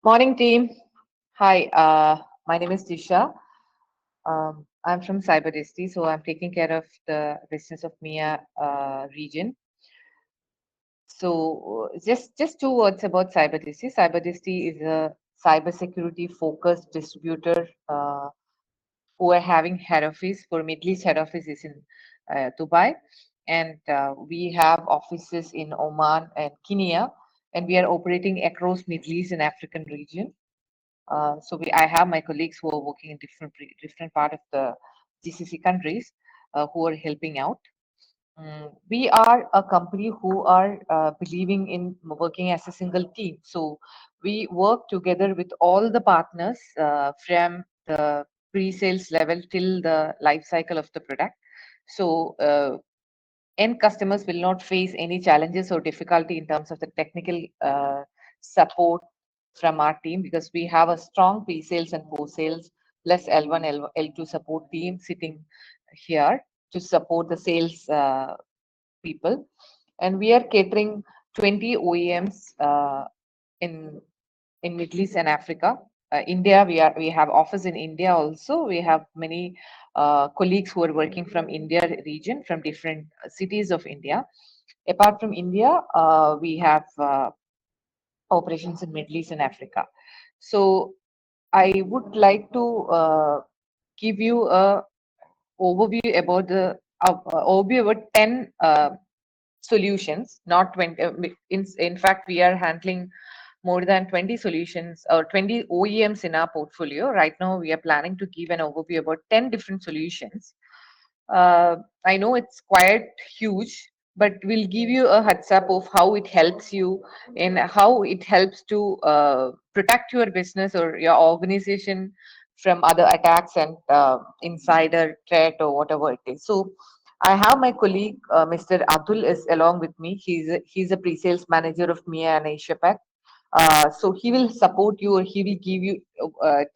Morning, team. Hi, my name is Disha. I'm from Cybersecurity, so I'm taking care of the business of MIA region. So, just two words about Cybersecurity. Cybersecurity is a cybersecurity focused distributor who are having head office for Middle East. Head office is in Dubai, and we have offices in Oman and Kenya, and we are operating across Middle East and African region. I have my colleagues who are working in different part of the GCC countries who are helping out. We are a company who are believing in working as a single team. So we work together with all the partners from the pre-sales level till the life cycle of the product. So end customers will not face any challenges or difficulty in terms of the technical support from our team, because we have a strong pre-sales and post-sales plus L1, L2 support team sitting here to support the sales people. And we are catering 20 OEMs in Middle East and Africa. India, we have office in India also. We have many colleagues who are working from India region, from different cities of India. Apart from India, we have operations in Middle East and Africa. So I would like to give you a overview about the overview about 10 solutions, not 20. In fact, we are handling more than 20 solutions or 20 OEMs in our portfolio. Right now, we are planning to give an overview about 10 different solutions. I know it's quite huge, but we'll give you a heads up of how it helps you and how it helps to protect your business or your organization from other attacks and insider threat or whatever it is. So I have my colleague, Mr. Atul, is along with me. He's a pre-sales manager of MIA and Asia Pac. So he will support you, or he will give you,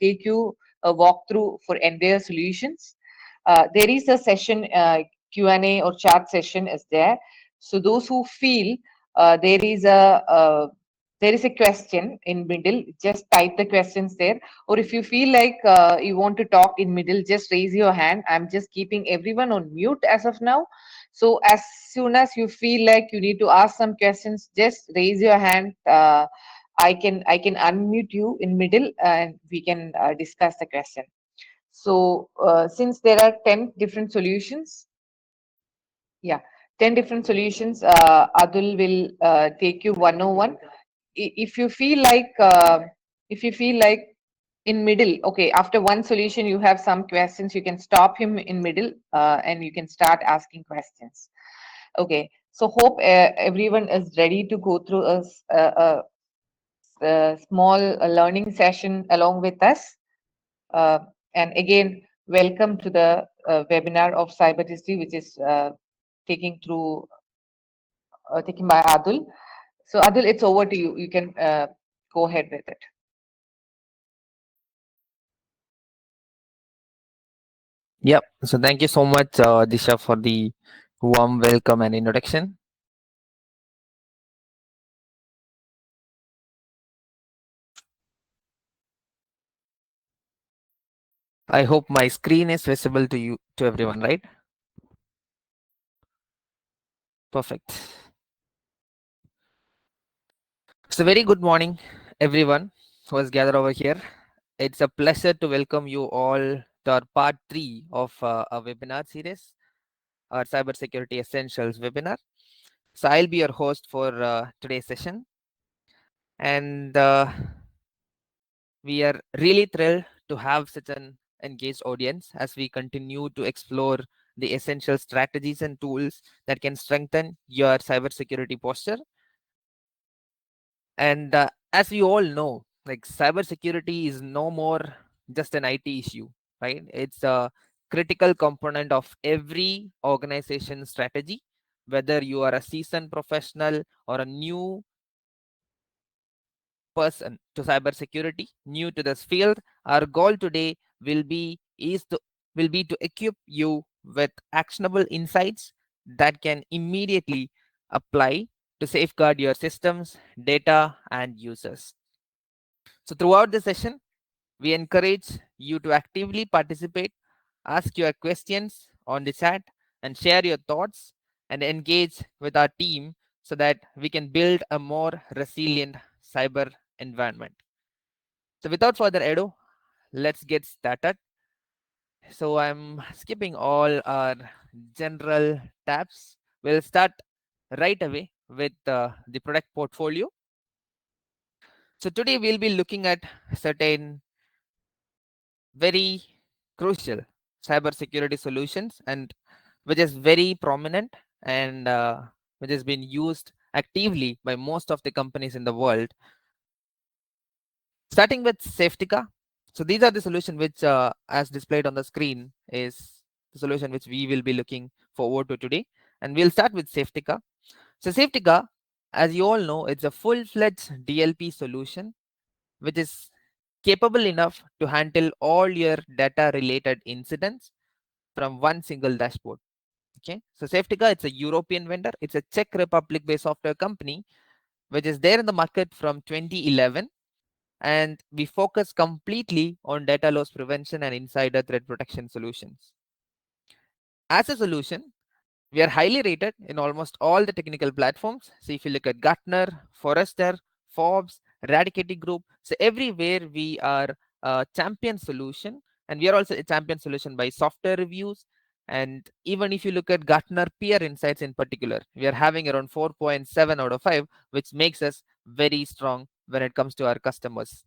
take you a walkthrough for entire solutions. There is a session, Q&A or chat session is there. So those who feel there is a question in middle, just type the questions there. Or if you feel like you want to talk in middle, just raise your hand. I'm just keeping everyone on mute as of now. So as soon as you feel like you need to ask some questions, just raise your hand. I can unmute you in middle and we can discuss the question. So since there are 10 different solutions, yeah, 10 different solutions, Adul will take you 101. If you feel like in middle, okay, after one solution you have some questions, you can stop him in middle and you can start asking questions. Okay, so hope everyone is ready to go through a small learning session along with us. Uh, and again, welcome to the webinar of cybersecurity, which is taken by Adul. So Adul, it's over to you. You can go ahead with it. Yep. So thank you so much, Disha, for the warm welcome and introduction. I hope my screen is visible to you, to everyone, right? Perfect. So very good morning, everyone who has gathered over here. It's a pleasure to welcome you all to our part 3 of our webinar series, our Cybersecurity Essentials webinar. So I'll be your host for today's session. And we are really thrilled to have such an engaged audience as we continue to explore the essential strategies and tools that can strengthen your cybersecurity posture. And as we all know, like, cybersecurity is no more just an IT issue, right? It's a critical component of every organization strategy, whether you are a seasoned professional or a new person to cybersecurity, new to this field. Our goal today will be to equip you with actionable insights that can immediately apply to safeguard your systems, data, and users. So throughout the session, we encourage you to actively participate, ask your questions on the chat, and share your thoughts and engage with our team so that we can build a more resilient cyber environment. So without further ado, let's get started. So I'm skipping all our general tabs. We'll start right away with the product portfolio. So today we'll be looking at certain very crucial cybersecurity solutions, and which is very prominent and which has been used actively by most of the companies in the world. Starting with Safetica. So these are the solution which, as displayed on the screen, is the solution which we will be looking forward to today. And we'll start with Safetica. So Safetica, as you all know, it's a full-fledged DLP solution which is capable enough to handle all your data related incidents from one single dashboard. Okay, so Safetica, it's a European vendor. It's a Czech Republic based software company which is there in the market from 2011, and we focus completely on data loss prevention and insider threat protection solutions. As a solution, we are highly rated in almost all the technical platforms. So if you look at Gartner, Forrester, Forbes, Radicati Group, so everywhere we are a champion solution, and we are also a champion solution by software reviews. And even if you look at Gartner peer insights in particular, we are having around 4.7 out of 5, which makes us very strong when it comes to our customers.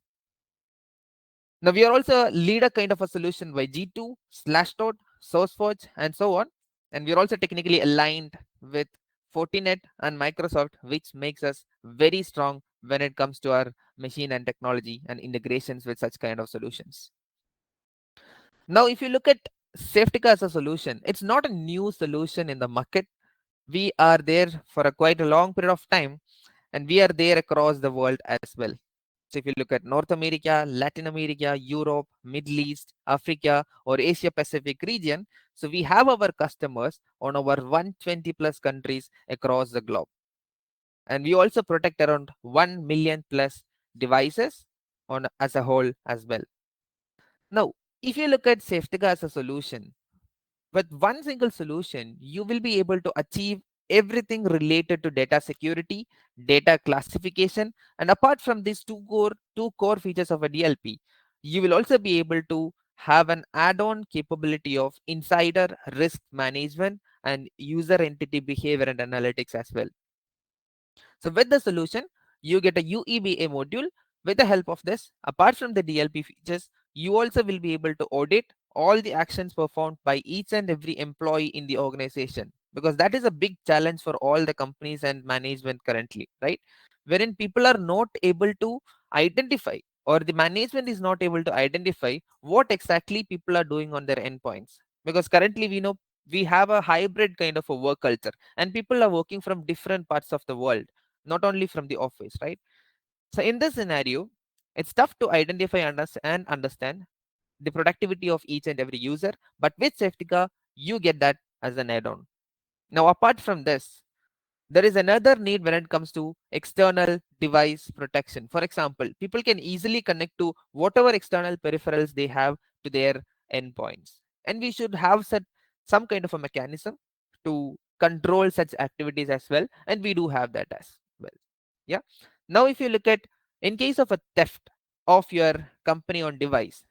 Now we are also a leader kind of a solution by G2, Slashdot, SourceForge, and so on. And we are also technically aligned with Fortinet and Microsoft, which makes us very strong when it comes to our machine and technology and integrations with such kind of solutions. Now, if you look at Safetica as a solution, it's not a new solution in the market. We are there for a quite a long period of time, and we are there across the world as well. So if you look at North America, Latin America, Europe, Middle East, Africa, or Asia Pacific region, so we have our customers on over 120 plus countries across the globe. And we also protect around 1 million plus devices on as a whole as well. Now, if you look at Safetica as a solution, with one single solution, you will be able to achieve everything related to data security, data classification, and apart from these two core features of a DLP, you will also be able to have an add-on capability of insider risk management and user entity behavior and analytics as well. So with the solution, you get a UEBA module. With the help of this, apart from the DLP features, you also will be able to audit all the actions performed by each and every employee in the organization, because that is a big challenge for all the companies and management currently, right? Wherein people are not able to identify, or the management is not able to identify what exactly people are doing on their endpoints, because currently we know we have a hybrid kind of a work culture and people are working from different parts of the world, not only from the office, right? So in this scenario, it's tough to identify and understand the productivity of each and every user, but with Safetica, you get that as an add-on. Now, apart from this, there is another need when it comes to external device protection. For example, people can easily connect to whatever external peripherals they have to their endpoints. And we should have set some kind of a mechanism to control such activities as well. And we do have that as well. Yeah. Now, if you look at, in case of a theft of your company on device,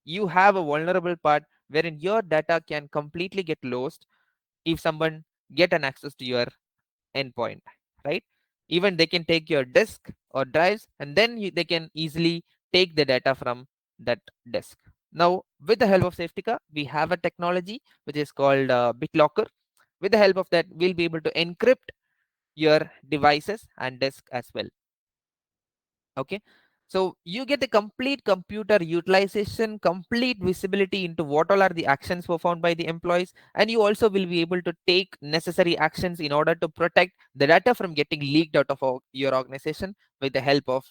you have a vulnerable part wherein your data can completely get lost if someone get an access to your endpoint, right? Even they can take your disk or drives, and then they can easily take the data from that disk. Now, with the help of Safetica, we have a technology which is called BitLocker. With the help of that, we'll be able to encrypt your devices and disk as well. Okay, so you get a complete computer utilization, complete visibility into what all are the actions performed by the employees, and you also will be able to take necessary actions in order to protect the data from getting leaked out of your organization with the help of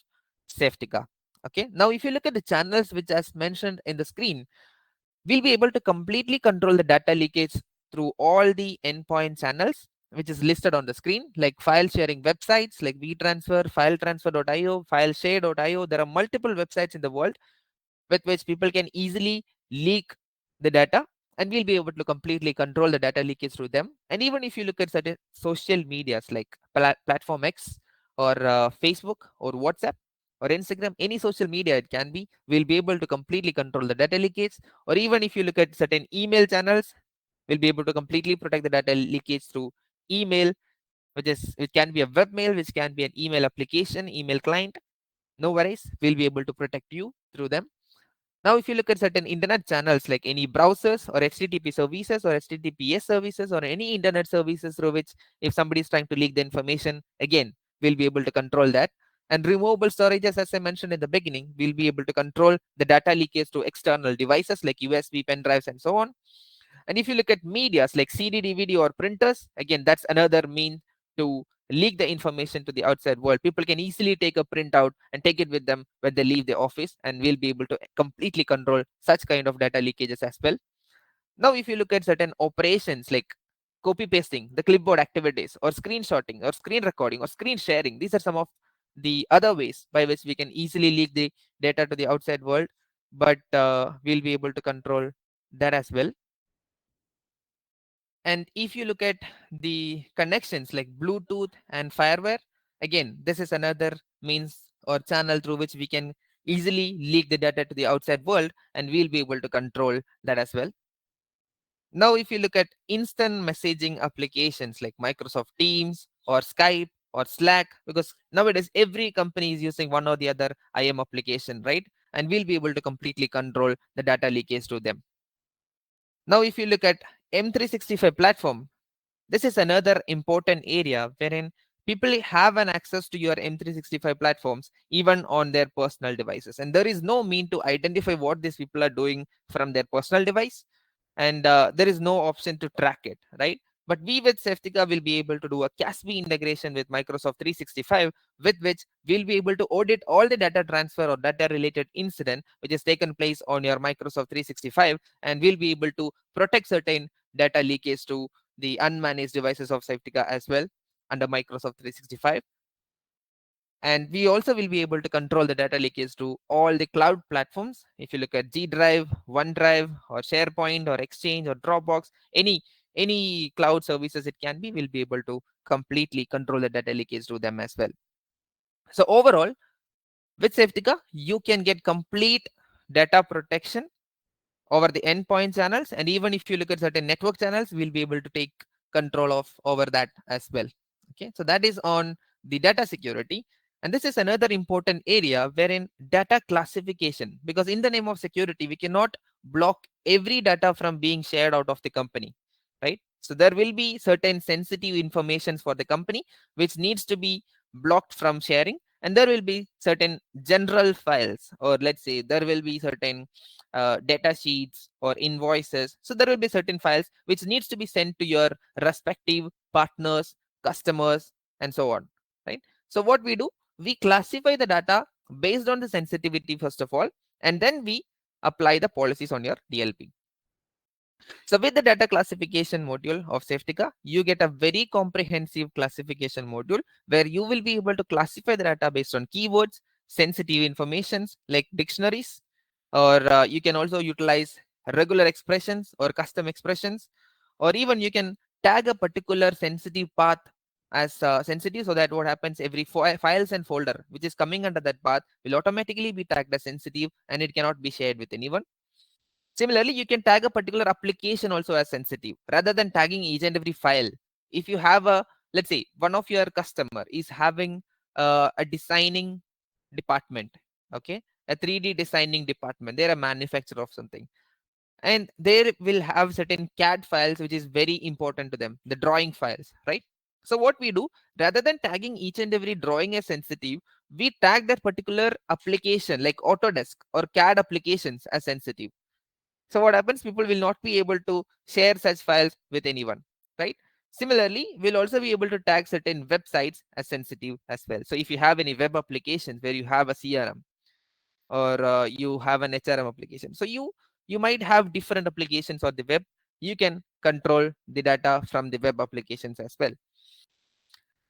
Safetica. Okay, now if you look at the channels which as mentioned in the screen, we'll be able to completely control the data leakage through all the endpoint channels, which is listed on the screen, like file sharing websites like vTransfer, filetransfer.io, fileshare.io. There are multiple websites in the world with which people can easily leak the data, and we'll be able to completely control the data leakage through them. And even if you look at certain social medias like platform X or Facebook or WhatsApp or Instagram, any social media it can be, we'll be able to completely control the data leakage. Or even if you look at certain email channels, we'll be able to completely protect the data leakage through email, which can be a web mail, which can be an email application, email client. No worries, we'll be able to protect you through them. Now, if you look at certain internet channels like any browsers or HTTP services or HTTPS services or any internet services through which if somebody is trying to leak the information, again, we'll be able to control that. And removable storages, as I mentioned in the beginning, we'll be able to control the data leakage to external devices like USB, pen drives, and so on. And if you look at medias like CD, DVD, or printers, again, that's another mean to leak the information to the outside world. People can easily take a printout and take it with them when they leave the office, and we'll be able to completely control such kind of data leakages as well. Now, if you look at certain operations like copy pasting, the clipboard activities, or screenshotting, or screen recording, or screen sharing, these are some of the other ways by which we can easily leak the data to the outside world, but we'll be able to control that as well. And if you look at the connections like Bluetooth and Fireware, again, this is another means or channel through which we can easily leak the data to the outside world, and we'll be able to control that as well. Now, if you look at instant messaging applications like Microsoft Teams or Skype or Slack, because nowadays every company is using one or the other IM application, right? And we'll be able to completely control the data leakage to them. Now, if you look at M365 platform, this is another important area wherein people have an access to your M365 platforms even on their personal devices. And there is no mean to identify what these people are doing from their personal device. And there is no option to track it, right? But we with Safetica will be able to do a CASB integration with Microsoft 365, with which we'll be able to audit all the data transfer or data related incident which has taken place on your Microsoft 365, and we'll be able to protect certain data leakage to the unmanaged devices of Safetica as well under Microsoft 365. And we also will be able to control the data leakage to all the cloud platforms. If you look at G Drive, OneDrive, or SharePoint, or Exchange, or Dropbox, any cloud services it can be, we'll be able to completely control the data leakage to them as well. So overall, with Safetica, you can get complete data protection over the endpoint channels, and even if you look at certain network channels, we'll be able to take control of over that as well. Okay, so that is on the data security. And this is another important area wherein data classification, because in the name of security we cannot block every data from being shared out of the company, right? So there will be certain sensitive informations for the company which needs to be blocked from sharing, and there will be certain general files, or let's say there will be certain data sheets or invoices. So there will be certain files which needs to be sent to your respective partners, customers, and so on, right? So what we do, we classify the data based on the sensitivity first of all, and then we apply the policies on your DLP. So with the data classification module of Safetica, you get a very comprehensive classification module where you will be able to classify the data based on keywords, sensitive informations like dictionaries, or you can also utilize regular expressions or custom expressions, or even you can tag a particular sensitive path as sensitive, so that what happens, every files and folder which is coming under that path will automatically be tagged as sensitive and it cannot be shared with anyone. Similarly, you can tag a particular application also as sensitive rather than tagging each and every file. If you have a, let's say one of your customer is having a designing department, okay, a 3D designing department, they're a manufacturer of something, and they will have certain CAD files which is very important to them, the drawing files, right? So what we do, rather than tagging each and every drawing as sensitive, we tag that particular application like Autodesk or CAD applications as sensitive. So what happens, people will not be able to share such files with anyone, right? Similarly, we'll also be able to tag certain websites as sensitive as well. So if you have any web applications where you have a CRM, or you have an HRM application, so you might have different applications on the web, you can control the data from the web applications as well.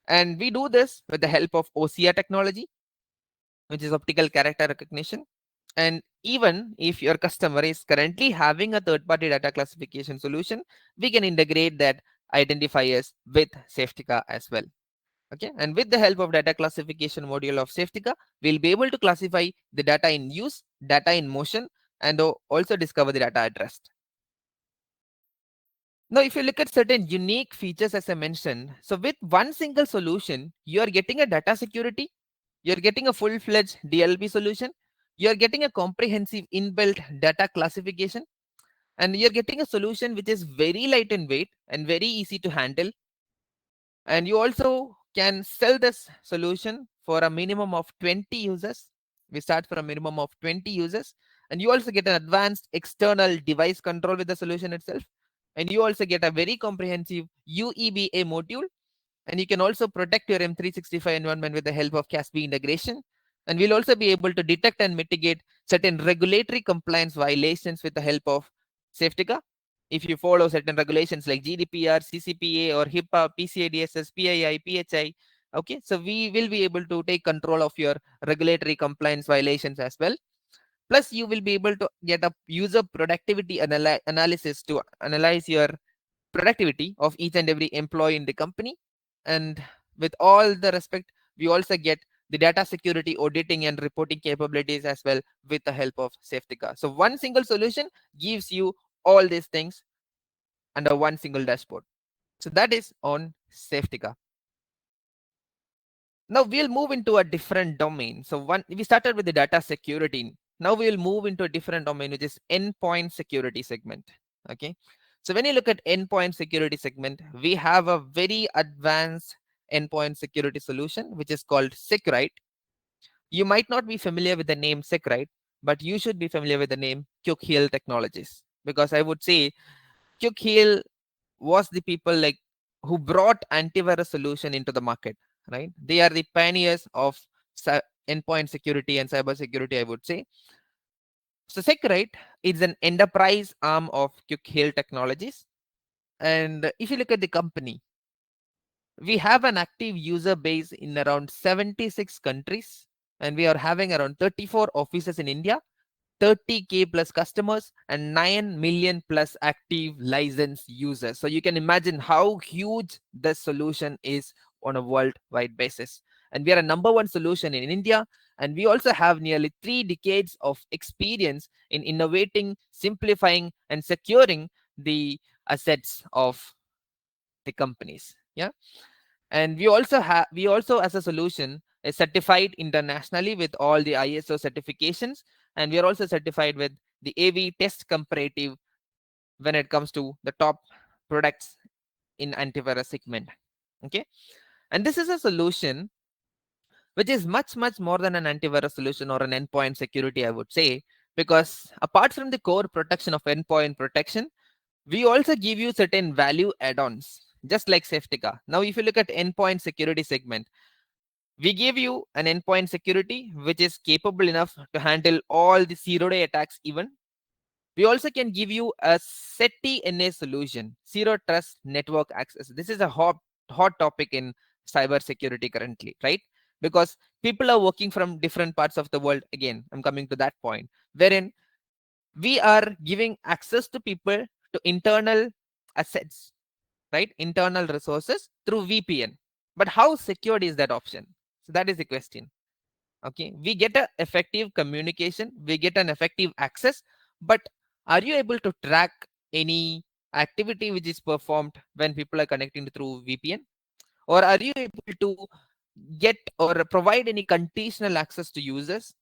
And we do this with the help of OCR technology, which is optical character recognition. And even if your customer is currently having a third-party data classification solution, we can integrate that identifiers with Safetica as well. Okay, and with the help of data classification module of Safetica, we'll be able to classify the data in use, data in motion, and also discover the data at rest. Now, if you look at certain unique features, as I mentioned, so with one single solution, you are getting a data security, you're getting a full-fledged DLP solution, you're getting a comprehensive inbuilt data classification, and you're getting a solution which is very light in weight and very easy to handle. And you also can sell this solution for a minimum of 20 users. We start for a minimum of 20 users. And you also get an advanced external device control with the solution itself. And you also get a very comprehensive UEBA module. And you can also protect your M365 environment with the help of CASB integration. And we'll also be able to detect and mitigate certain regulatory compliance violations with the help of Safetica. If you follow certain regulations like GDPR, CCPA, or HIPAA, PCI DSS, PII, PHI, okay, so we will be able to take control of your regulatory compliance violations as well. Plus, you will be able to get a user productivity analysis to analyze your productivity of each and every employee in the company. And with all the respect, we also get the data security auditing and reporting capabilities as well with the help of Safetica. So one single solution gives you all these things under one single dashboard. So that is on Safetica. Now we'll move into a different domain. So we started with the data security. Now we will move into a different domain, which is endpoint security segment. Okay. So when you look at endpoint security segment, we have a very advanced endpoint security solution, which is called Seqrite. You might not be familiar with the name Seqrite, but you should be familiar with the name Cook Technologies, because I would say Cook was the people like who brought antivirus solution into the market, right? They are the pioneers of endpoint security and cyber security, I would say. So Seqrite is an enterprise arm of Cook Technologies. And if you look at the company, we have an active user base in around 76 countries, and we are having around 34 offices in India, 30K plus customers, and 9 million plus active licensed users. So you can imagine how huge this solution is on a worldwide basis. And we are a number one solution in India, and we also have nearly 3 decades of experience in innovating, simplifying, and securing the assets of the companies. Yeah. And we also as a solution is certified internationally with all the ISO certifications, and we are also certified with the AV test comparative when it comes to the top products in antivirus segment. Okay, and this is a solution which is much more than an antivirus solution or an endpoint security, I would say, because apart from the core protection of endpoint protection, we also give you certain value add-ons, just like Safetica. Now, if you look at endpoint security segment, we give you an endpoint security which is capable enough to handle all the zero-day attacks even. We also can give you a SETI-NA solution, Zero Trust Network Access. This is a hot topic in cybersecurity currently, right? Because people are working from different parts of the world. Again, I'm coming to that point, wherein we are giving access to people to internal assets, right? Internal resources through VPN. But how secured is that option? So that is the question. Okay, we get an effective communication, we get an effective access, but are you able to track any activity which is performed when people are connecting through VPN? Or are you able to get or provide any conditional access to users?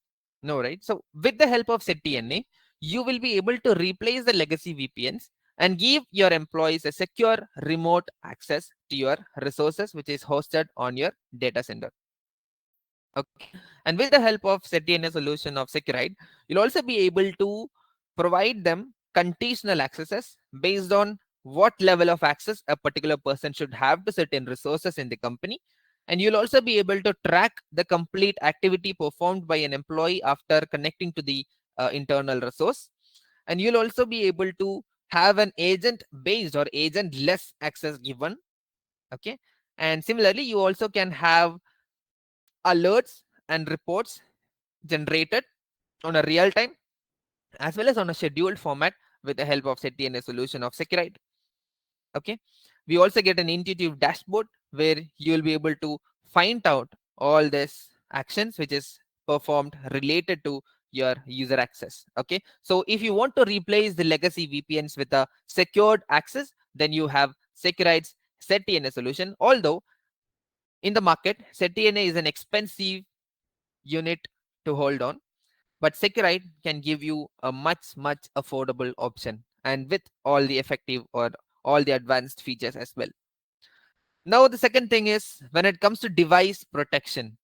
No, right? So with the help of SETI-NA, you will be able to replace the legacy VPNs and give your employees a secure remote access to your resources, which is hosted on your data center. Okay. And with the help of SETI-NA solution of Seqrite, you'll also be able to provide them conditional accesses based on what level of access a particular person should have to certain resources in the company. And you'll also be able to track the complete activity performed by an employee after connecting to the internal resource. And you'll also be able to have an agent based or agent less access given. Okay, and similarly you also can have alerts and reports generated on a real time as well as on a scheduled format with the help of ZTNA solution of Seqrite. Okay, we also get an intuitive dashboard where you will be able to find out all this actions which is performed related to your user access. Okay, so if you want to replace the legacy VPNs with a secured access, then you have Seqrite's ZTNA solution. Although in the market, ZTNA is an expensive unit to hold on, but Seqrite can give you a much affordable option and with all the effective or all the advanced features as well. Now the second thing is, when it comes to device protection,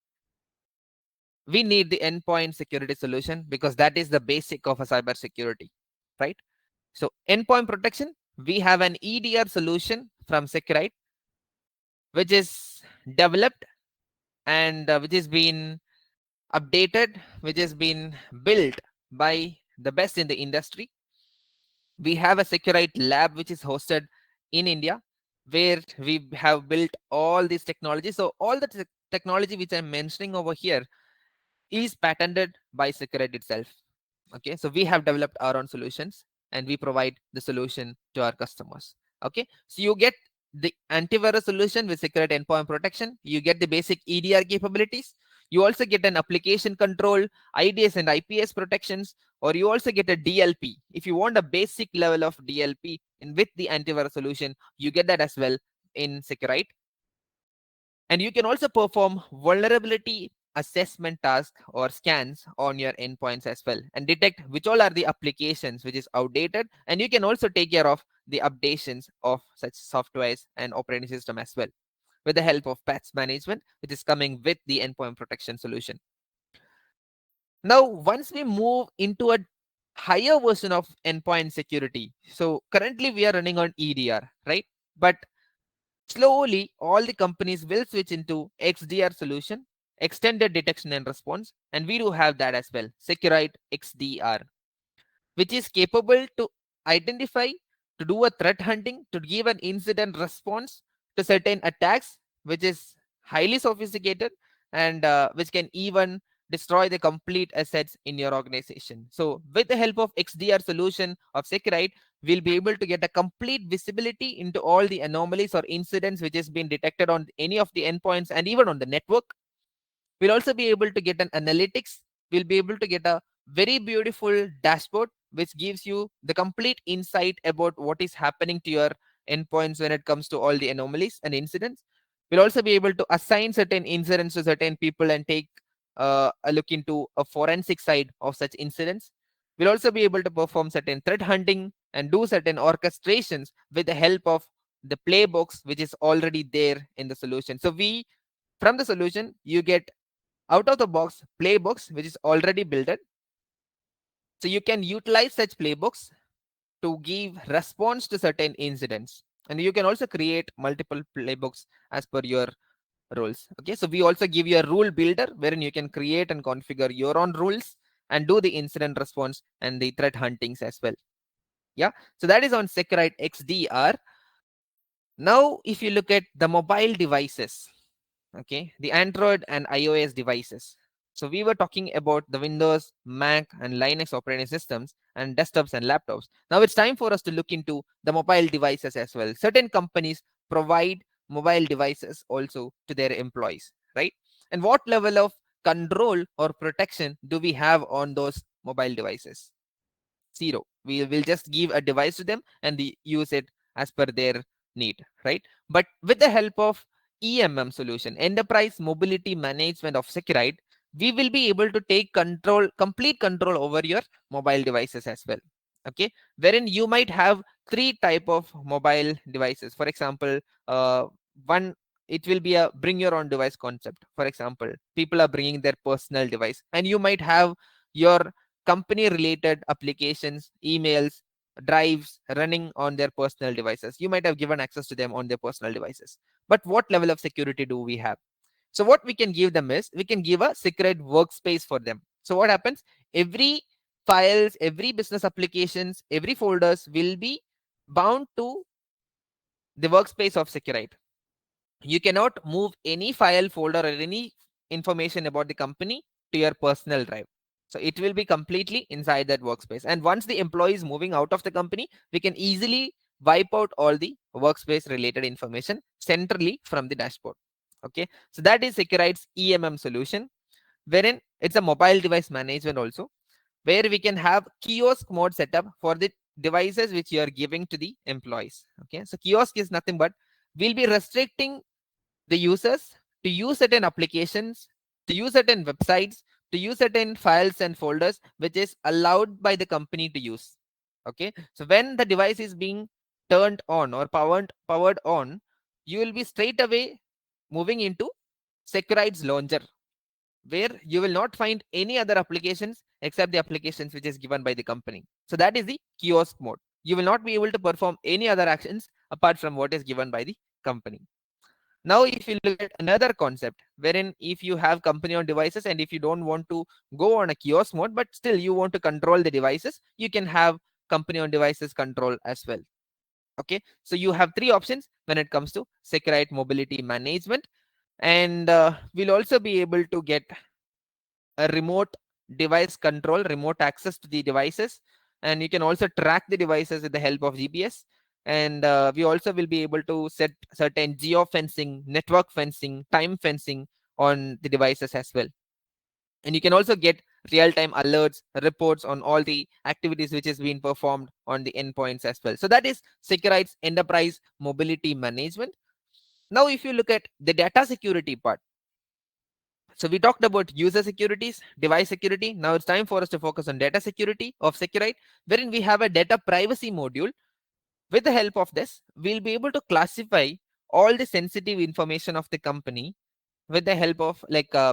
we need the endpoint security solution because that is the basic of a cyber security, right? So endpoint protection, we have an EDR solution from Seqrite which is developed and which is been updated, which has been built by the best in the industry. We have a Seqrite lab which is hosted in India, where we have built all these technologies. So all the technology which I'm mentioning over here is patented by Seqrite itself. Okay, so we have developed our own solutions and we provide the solution to our customers. Okay, so you get the antivirus solution with Seqrite endpoint protection, you get the basic EDR capabilities, you also get an application control, IDS and IPS protections, or you also get a DLP. If you want a basic level of DLP in with the antivirus solution, you get that as well in Seqrite. And you can also perform vulnerability assessment tasks or scans on your endpoints as well and detect which all are the applications which is outdated, and you can also take care of the updations of such softwares and operating system as well with the help of patch management which is coming with the endpoint protection solution. Now once we move into a higher version of endpoint security, so currently we are running on EDR, right? But slowly, all the companies will switch into XDR solution, extended detection and response, and we do have that as well, Seqrite XDR, which is capable to identify, to do a threat hunting, to give an incident response to certain attacks, which is highly sophisticated and which can even destroy the complete assets in your organization. So with the help of XDR solution of Seqrite, we'll be able to get a complete visibility into all the anomalies or incidents which has been detected on any of the endpoints and even on the network. We'll also be able to get an analytics. We'll be able to get a very beautiful dashboard which gives you the complete insight about what is happening to your endpoints when it comes to all the anomalies and incidents. We'll also be able to assign certain incidents to certain people and take a look into a forensic side of such incidents. We'll also be able to perform certain threat hunting and do certain orchestrations with the help of the playbooks which is already there in the solution. So we, from the solution, you get out of the box playbooks which is already built in. So you can utilize such playbooks to give response to certain incidents, and you can also create multiple playbooks as per your rules. Okay, so we also give you a rule builder wherein you can create and configure your own rules and do the incident response and the threat huntings as well. Yeah, so that is on Seqrite XDR. Now if you look at the mobile devices, okay, the Android and iOS devices. So we were talking about the Windows, Mac and Linux operating systems and desktops and laptops. Now it's time for us to look into the mobile devices as well. Certain companies provide mobile devices also to their employees, right? And what level of control or protection do we have on those mobile devices? Zero. We will just give a device to them and they use it as per their need, right? But with the help of EMM solution, Enterprise Mobility Management of Seqrite, we will be able to take control, complete control over your mobile devices as well. Okay, wherein you might have three type of mobile devices. For example, one, it will be a bring your own device concept. For example, people are bringing their personal device, and you might have your company related applications, emails, drives running on their personal devices. You might have given access to them on their personal devices. But what level of security do we have? So what we can give them is, we can give a secret workspace for them. So what happens? Every files, every business applications, every folders will be bound to the workspace of Seqrite. You cannot move any file, folder, or any information about the company to your personal drive. So it will be completely inside that workspace. And once the employee is moving out of the company, we can easily wipe out all the workspace related information centrally from the dashboard. Okay, so that is Seqrite's EMM solution, wherein it's a mobile device management also, where we can have kiosk mode setup for the devices which you are giving to the employees. Okay, so kiosk is nothing but we'll be restricting the users to use certain applications, to use certain websites, to use certain files and folders which is allowed by the company to use. Okay, so when the device is being turned on or powered on, you will be straight away moving into Seqrite's launcher, where you will not find any other applications except the applications which is given by the company. So that is the kiosk mode. You will not be able to perform any other actions apart from what is given by the company. Now, if you look at another concept, wherein if you have company on devices and if you don't want to go on a kiosk mode, but still you want to control the devices, you can have company on devices control as well. Okay, so you have three options when it comes to Seqrite mobility management, and we'll also be able to get a remote device control, remote access to the devices, and you can also track the devices with the help of GPS. And we also will be able to set certain geo fencing, network fencing, time fencing on the devices as well. And you can also get real-time alerts, reports on all the activities which is being performed on the endpoints as well. So that is Seqrite's enterprise mobility management. Now, if you look at the data security part, so we talked about user securities, device security. Now it's time for us to focus on data security of Seqrite, wherein we have a data privacy module. With the help of this, we'll be able to classify all the sensitive information of the company with the help of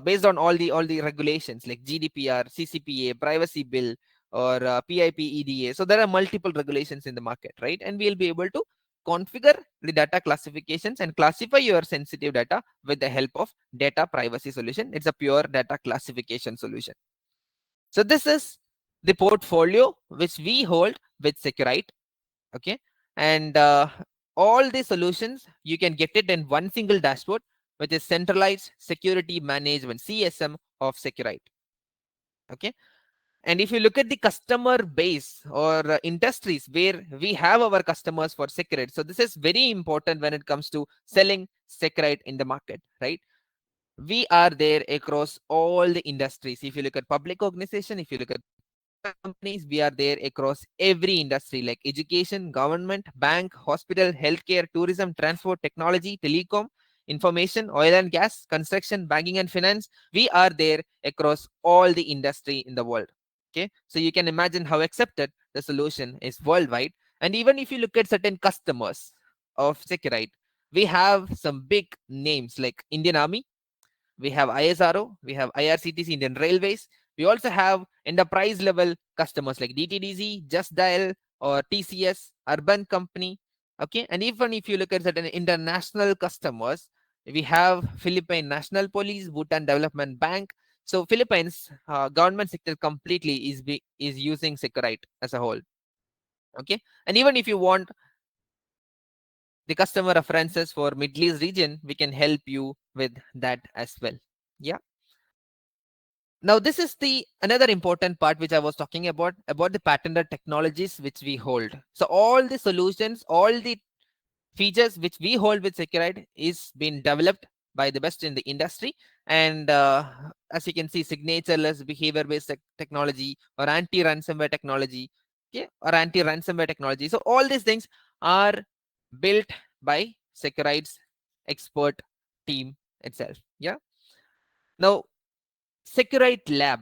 based on all the regulations like GDPR, CCPA, privacy bill, or PIP EDA. So there are multiple regulations in the market, right? And we'll be able to configure the data classifications and classify your sensitive data with the help of data privacy solution. It's a pure data classification solution. So this is the portfolio which we hold with Seqrite. Okay, and all the solutions you can get it in one single dashboard, which is centralized security management, CSM of Seqrite. Okay, and if you look at the customer base or industries where we have our customers for Seqrite, so this is very important when it comes to selling Seqrite in the market, right? We are there across all the industries. If you look at public organization, if you look at companies, we are there across every industry like education, government, bank, hospital, healthcare, tourism, transport, technology, telecom, information, oil and gas, construction, banking and finance. We are there across all the industry in the world. Okay, so you can imagine how accepted the solution is worldwide. And even if you look at certain customers of Seqrite, we have some big names like Indian Army, we have ISRO, we have IRCTC, Indian Railways. We also have enterprise level customers like DTDC, Just Dial, or TCS, Urban Company. Okay, and even if you look at certain international customers, we have Philippine National Police, Bhutan Development Bank. So Philippines government sector completely is using Seqrite as a whole. Okay, and even if you want the customer references for Middle East region, we can help you with that as well. Yeah. Now, this is the another important part which I was talking about the patented technologies which we hold. So all the solutions, all the features which we hold with Seqrite is being developed by the best in the industry. And as you can see, signatureless behavior-based technology or anti-ransomware technology, okay, or anti-ransomware technology. So all these things are built by Seqrite's expert team itself. Yeah. Now, Seqrite Lab,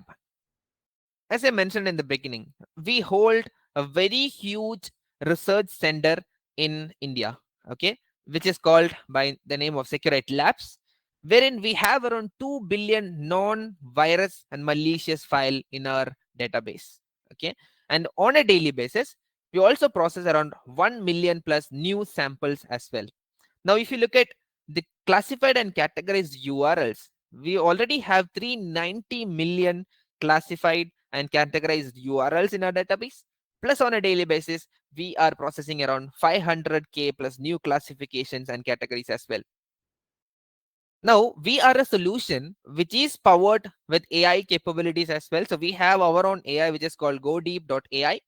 as I mentioned in the beginning, we hold a very huge research center in India, okay, which is called by the name of Seqrite Labs, wherein we have around 2 billion non-virus and malicious file in our database, okay, and on a daily basis, we also process around 1 million plus new samples as well. Now, if you look at the classified and categorized URLs, we already have 390 million classified and categorized URLs in our database. Plus, on a daily basis, we are processing around 500k plus new classifications and categories as well. Now, we are a solution which is powered with AI capabilities as well. So we have our own AI, which is called GoDeep.ai,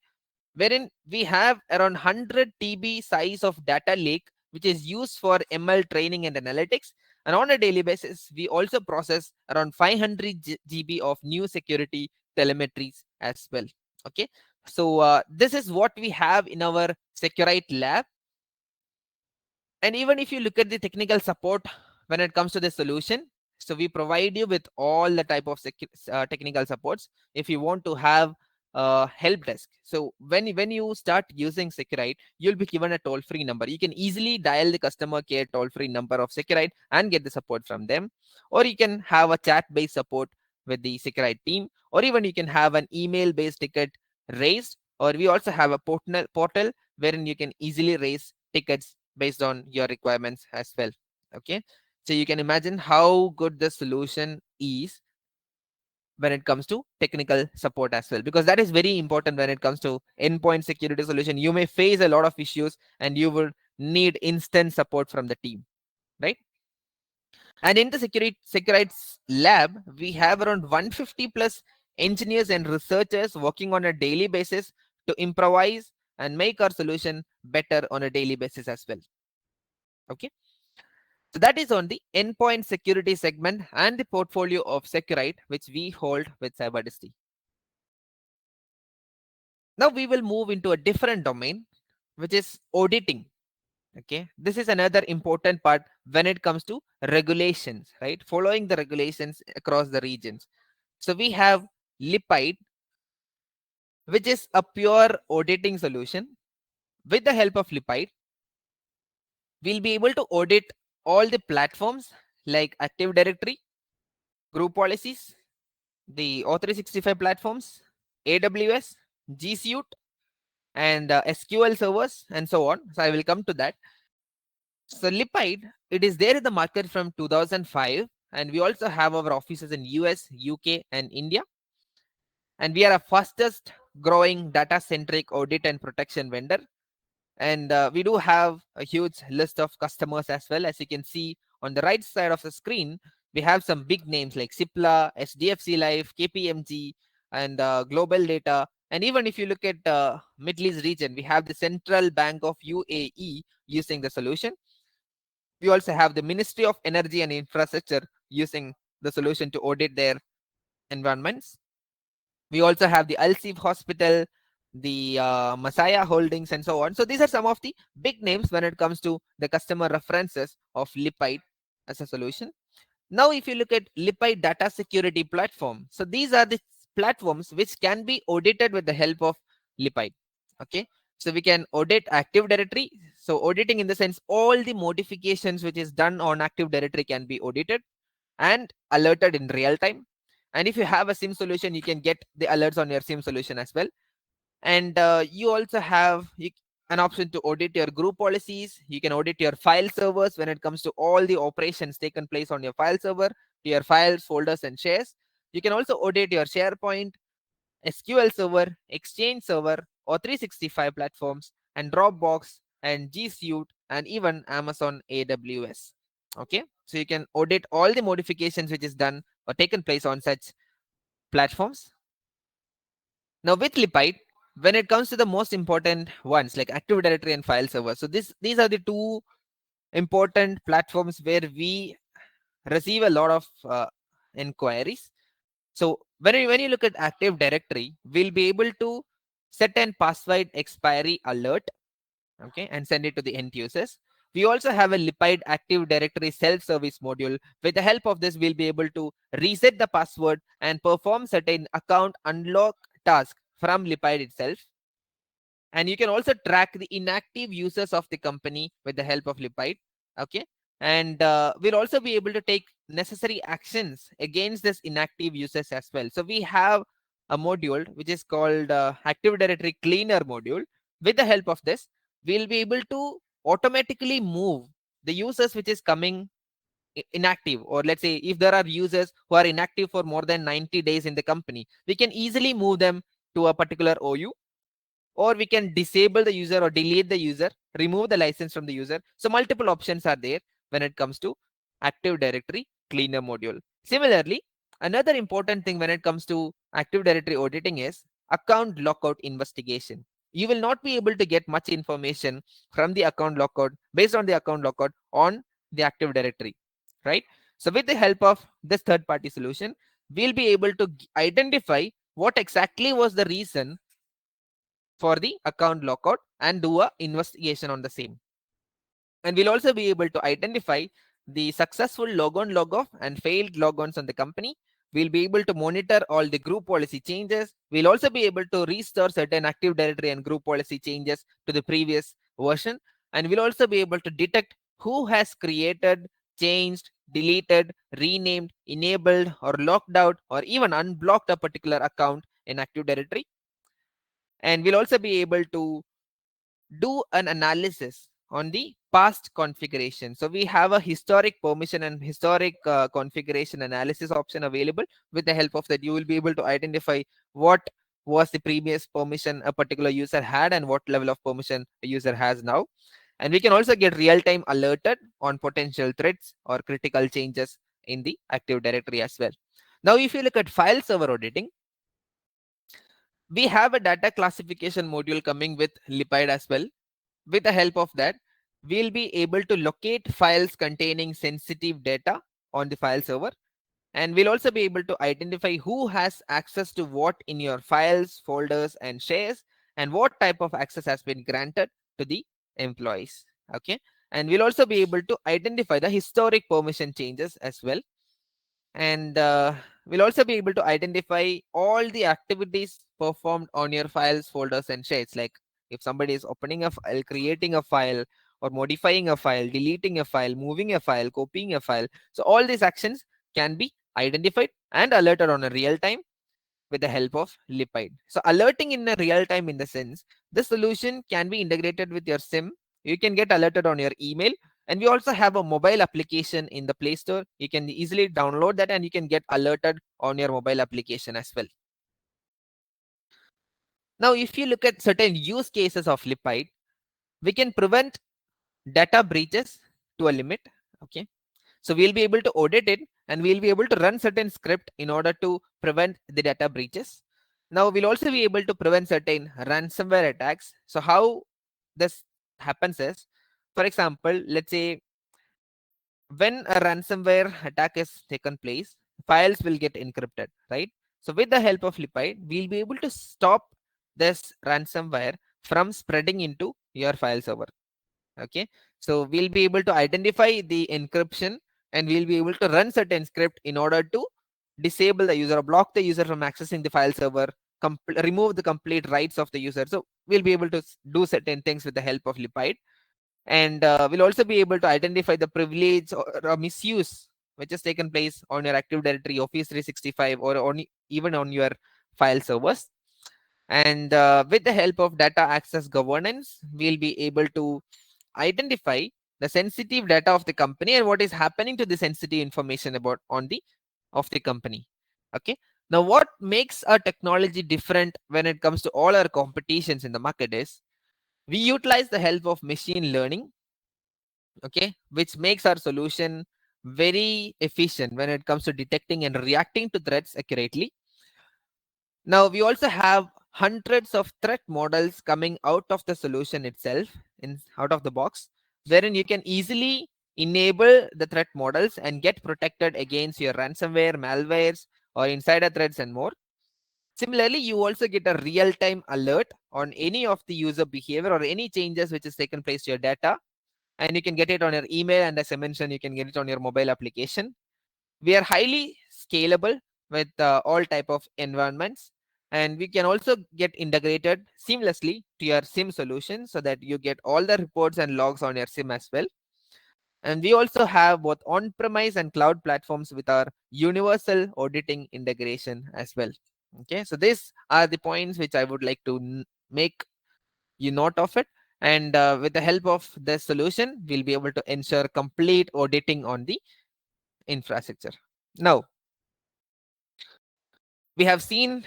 wherein we have around 100 TB size of data lake, which is used for ML training and analytics. And on a daily basis, we also process around 500 GB of new security telemetries as well. Okay. So this is what we have in our Seqrite lab. And even if you look at the technical support when it comes to the solution, so we provide you with all the type of technical supports. If you want to have help desk, so when you start using Seqrite, you'll be given a toll-free number. You can easily dial the customer care toll-free number of Seqrite and get the support from them, or you can have a chat-based support with the Seqrite team, or even you can have an email-based ticket raised, or we also have a portal wherein you can easily raise tickets based on your requirements as well. Okay, so you can imagine how good the solution is when it comes to technical support as well, because that is very important. When it comes to endpoint security solution, you may face a lot of issues and you will need instant support from the team, right? And in the Seqrite's lab, we have around 150 plus engineers and researchers working on a daily basis to improvise and make our solution better on a daily basis as well. Okay, so that is on the endpoint security segment and the portfolio of Seqrite, which we hold with Cybersecurity. Now we will move into a different domain, which is auditing. Okay, this is another important part when it comes to regulations, right? Following the regulations across the regions. So we have Lepide, which is a pure auditing solution. With the help of Lepide, we'll be able to audit all the platforms like Active Directory, group policies, the O365 platforms, AWS, G Suite, and SQL servers, and so on. So I will come to that. So Lepide, it is there in the market from 2005, and we also have our offices in US, UK, and India. And we are a fastest growing data centric audit and protection vendor. And we do have a huge list of customers as well. As you can see on the right side of the screen, we have some big names like Cipla, SDFC Life, KPMG, and Global Data. And even if you look at Middle East region, we have the Central Bank of UAE using the solution. We also have the Ministry of Energy and Infrastructure using the solution to audit their environments. We also have the Al-Sif Hospital, the Masaya Holdings, and so on. So these are some of the big names when it comes to the customer references of Lepide as a solution. Now, if you look at Lepide Data Security Platform, so these are the platforms which can be audited with the help of Lepide. Okay, so we can audit Active Directory. So auditing in the sense all the modifications which is done on Active Directory can be audited and alerted in real time. And if you have a SIM solution, you can get the alerts on your SIM solution as well. And you also have an option to audit your group policies. You can audit your file servers when it comes to all the operations taken place on your file server, to your files, folders, and shares. You can also audit your SharePoint, SQL server, Exchange server, or 365 platforms, and Dropbox, and G Suite, and even Amazon AWS. Okay, so you can audit all the modifications which is done or taken place on such platforms. Now with Lepide, when it comes to the most important ones like Active Directory and file server, so these are the two important platforms where we receive a lot of inquiries. So when you look at Active Directory, we'll be able to set an password expiry alert, okay, and send it to the end users. We also have a Lepide Active Directory self-service module. With the help of this, we'll be able to reset the password and perform certain account unlock task from Lepide itself. And you can also track the inactive users of the company with the help of Lepide. Okay, and we'll also be able to take necessary actions against this inactive users as well. So we have a module which is called Active Directory Cleaner module. With the help of this, we'll be able to automatically move the users which is coming inactive, or let's say if there are users who are inactive for more than 90 days in the company, we can easily move them to a particular OU. or we can disable the user or delete the user, remove the license from the user. So multiple options are there when it comes to Active Directory cleaner module. Similarly, another important thing when it comes to Active Directory auditing is account lockout investigation. You will not be able to get much information from the account lockout, based on the account lockout on the Active Directory, right? So with the help of this third party solution, we'll be able to identify what exactly was the reason for the account lockout and do a investigation on the same. And we'll also be able to identify the successful logon, log off and failed logons on the company. We'll be able to monitor all the group policy changes. We'll also be able to restore certain Active Directory and group policy changes to the previous version. And we'll also be able to detect who has created, changed, deleted, renamed, enabled, or locked out, or even unblocked a particular account in Active Directory. And we'll also be able to do an analysis on the past configuration. So we have a historic permission and historic configuration analysis option available. With the help of that, you will be able to identify what was the previous permission a particular user had and what level of permission a user has now. And we can also get real-time alerted on potential threats or critical changes in the Active Directory as well. Now, if you look at file server auditing, we have a data classification module coming with Lepide as well. With the help of that, we'll be able to locate files containing sensitive data on the file server. And we'll also be able to identify who has access to what in your files, folders, and shares, and what type of access has been granted to the employees. Okay. And we'll also be able to identify the historic permission changes as well. And we'll also be able to identify all the activities performed on your files, folders, and shares. Like if somebody is opening a file, creating a file, or modifying a file, deleting a file, moving a file, copying a file. So all these actions can be identified and alerted on a real time with the help of Lepide. So alerting in a real time, in the sense, the solution can be integrated with your SIM. You can get alerted on your email. And we also have a mobile application in the Play Store. You can easily download that and you can get alerted on your mobile application as well. Now, if you look at certain use cases of Lepide, we can prevent data breaches to a limit. Okay. So we'll be able to audit it and we'll be able to run certain script in order to prevent the data breaches. Now we'll also be able to prevent certain ransomware attacks. So how this happens is, for example, let's say when a ransomware attack is taken place, files will get encrypted, right? So with the help of Lepide, we'll be able to stop this ransomware from spreading into your file server. Okay, so we'll be able to identify the encryption and we'll be able to run certain script in order to disable the user or block the user from accessing the file server, remove the complete rights of the user. So we'll be able to do certain things with the help of Lepide. And we'll also be able to identify the privilege or misuse which has taken place on your Active Directory, Office 365, or on even on your file servers. And with the help of data access governance, we'll be able to identify the sensitive data of the company and what is happening to the sensitive information about on the of the company. Okay. Now, what makes our technology different when it comes to all our competitions in the market is we utilize the help of machine learning, okay, which makes our solution very efficient when it comes to detecting and reacting to threats accurately. Now, we also have hundreds of threat models coming out of the solution itself, out of the box, wherein you can easily enable the threat models and get protected against your ransomware, malwares, or insider threats and more. Similarly, you also get a real-time alert on any of the user behavior or any changes which has taken place to your data, and you can get it on your email, and as I mentioned, you can get it on your mobile application. We are highly scalable with all type of environments, and we can also get integrated seamlessly to your SIM solution so that you get all the reports and logs on your SIM as well. And we also have both on-premise and cloud platforms with our universal auditing integration as well. Okay, so these are the points which I would like to make you note of it. And with the help of this solution, we'll be able to ensure complete auditing on the infrastructure. Now, we have seen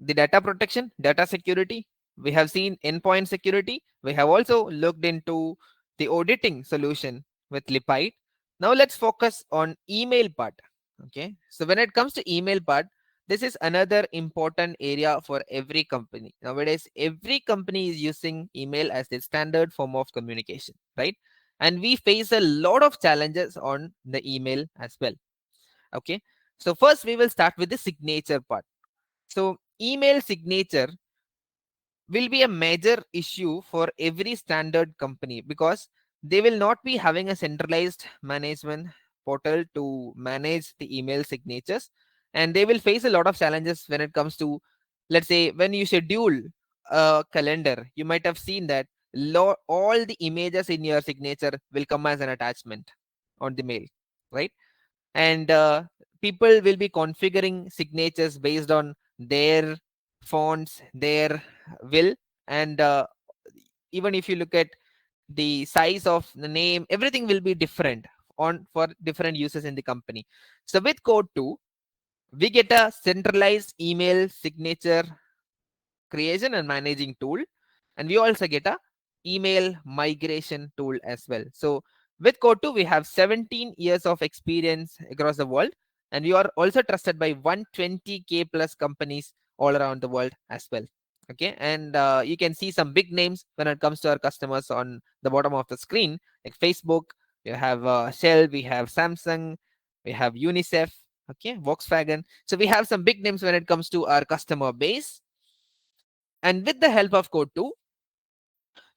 the data protection, data security, We have seen endpoint security. We have also looked into the auditing solution with Lepide. Now let's focus on email part. Okay. So when it comes to email part, this is another important area for every company. Nowadays, every company is using email as their standard form of communication, right? And we face a lot of challenges on the email as well. Okay. So first we will start with the signature part. So email signature will be a major issue for every standard company because they will not be having a centralized management portal to manage the email signatures, and they will face a lot of challenges when it comes to, let's say, when you schedule a calendar, you might have seen that all the images in your signature will come as an attachment on the mail, right? And people will be configuring signatures based on their fonts, their will, and even if you look at the size of the name, everything will be different on for different users in the company. So with CodeTwo, we get a centralized email signature creation and managing tool, and we also get a email migration tool as well. So with CodeTwo, we have 17 years of experience across the world, and we are also trusted by 120k plus companies all around the world as well. Okay, and you can see some big names when it comes to our customers on the bottom of the screen, like Facebook. We have Shell, we have Samsung, we have UNICEF, okay, Volkswagen. So we have some big names when it comes to our customer base. And with the help of CodeTwo,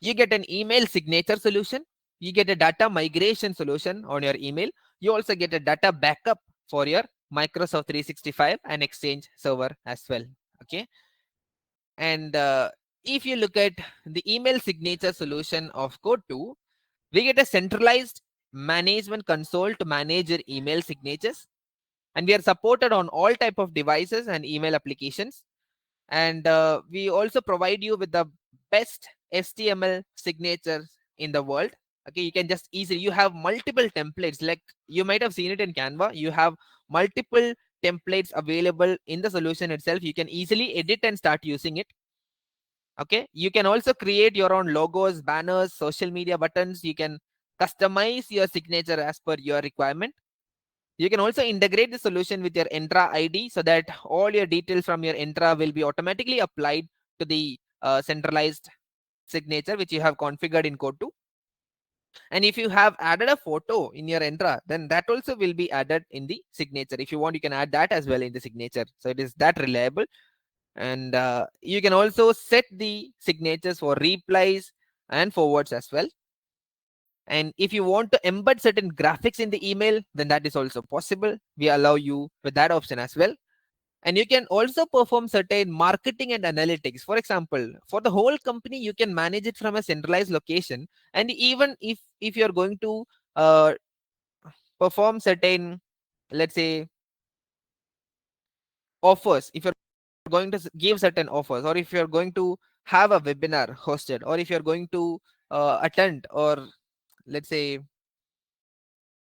you get an email signature solution, you get a data migration solution on your email, you also get a data backup for your Microsoft 365 and Exchange server as well. Okay. And if you look at the email signature solution of CodeTwo, we get a centralized management console to manage your email signatures, and we are supported on all type of devices and email applications. And we also provide you with the best HTML signatures in the world. Okay, you can just easily, you have multiple templates, like you might have seen it in Canva. You have multiple templates available in the solution itself. You can easily edit and start using it. Okay, you can also create your own logos, banners, social media buttons. You can customize your signature as per your requirement. You can also integrate the solution with your Entra ID so that all your details from your Entra will be automatically applied to the centralized signature which you have configured in CodeTwo. And if you have added a photo in your Entra, then that also will be added in the signature. If you want, you can add that as well in the signature. So it is that reliable. And you can also set the signatures for replies and forwards as well. And if you want to embed certain graphics in the email, then that is also possible. We allow you with that option as well. And you can also perform certain marketing and analytics. For example, for the whole company, you can manage it from a centralized location. And even if you're going to uh, perform certain, let's say, offers, if you're going to give certain offers, or if you're going to have a webinar hosted, or if you're going to attend, or let's say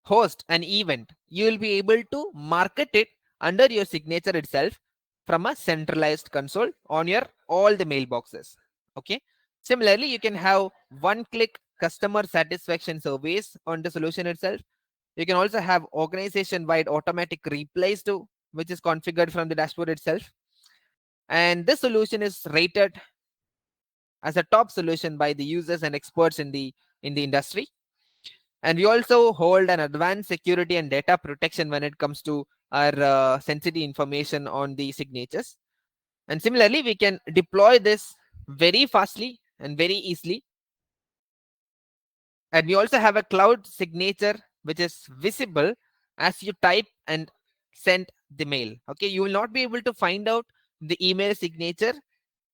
host an event, you will be able to market it under your signature itself from a centralized console on your all the mailboxes. Okay, similarly, you can have one click customer satisfaction surveys on the solution itself. You can also have organization wide automatic replies to, which is configured from the dashboard itself. And this solution is rated as a top solution by the users and experts in the industry. And we also hold an advanced security and data protection when it comes to our sensitive information on the signatures. And similarly, we can deploy this very fastly and very easily. And we also have a cloud signature which is visible as you type and send the mail. Okay, you will not be able to find out the email signature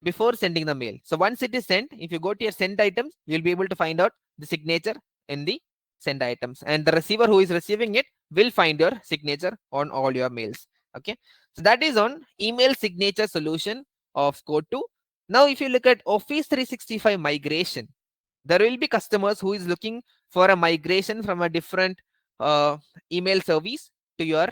before sending the mail. So once it is sent, if you go to your send items, you'll be able to find out the signature in the send items, and the receiver who is receiving it will find your signature on all your mails. Okay, so that is on email signature solution of CodeTwo. Now if you look at Office 365 migration, there will be customers who is looking for a migration from a different email service to your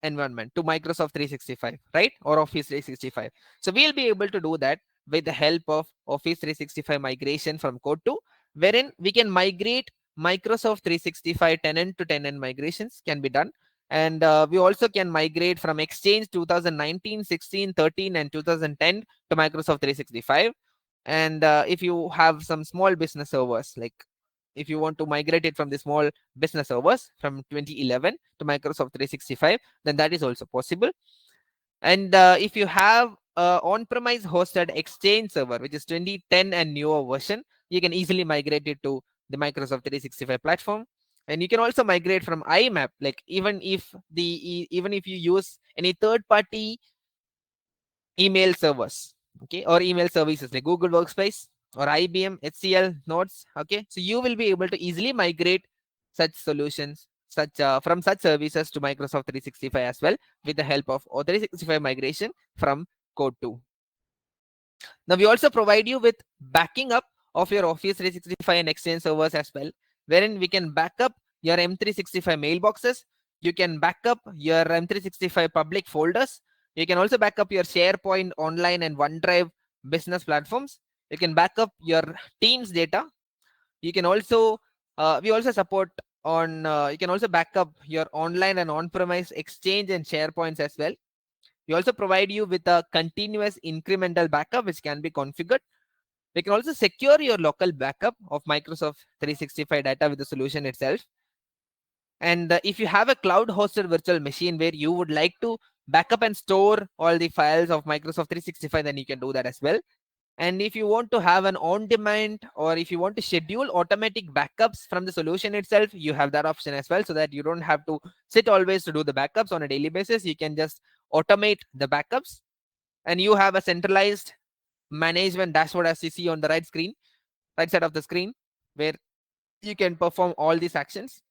environment, to Microsoft 365, right, or Office 365. So we'll be able to do that with the help of Office 365 migration from CodeTwo, wherein we can migrate Microsoft 365 tenant to tenant migrations can be done. And we also can migrate from Exchange 2019, 16, 13, and 2010 to Microsoft 365. And if you have some small business servers, like if you want to migrate it from the small business servers from 2011 to Microsoft 365, then that is also possible. And if you have on-premise hosted Exchange server, which is 2010 and newer version, you can easily migrate it to the Microsoft 365 platform. And you can also migrate from IMAP, like even if you use any third-party email servers, okay, or email services like Google Workspace or IBM, HCL, Notes, okay. So you will be able to easily migrate such solutions, from such services to Microsoft 365 as well, with the help of O365 migration from CodeTwo. Now we also provide you with backing up of your Office 365 and Exchange servers as well, wherein we can back up your M365 mailboxes. You can back up your M365 public folders. You can also back up your SharePoint Online and OneDrive business platforms. You can back up your Teams data. You can also we also support on you can also back up your online and on-premise Exchange and SharePoints as well. We also provide you with a continuous incremental backup which can be configured. We can also secure your local backup of Microsoft 365 data with the solution itself. And if you have a cloud hosted virtual machine where you would like to backup and store all the files of Microsoft 365, then you can do that as well. And if you want to have an on-demand, or if you want to schedule automatic backups from the solution itself, you have that option as well, so that you don't have to sit always to do the backups on a daily basis. You can just automate the backups, and you have a centralized management dashboard as you see on the right side of the screen, where you can perform all these actions.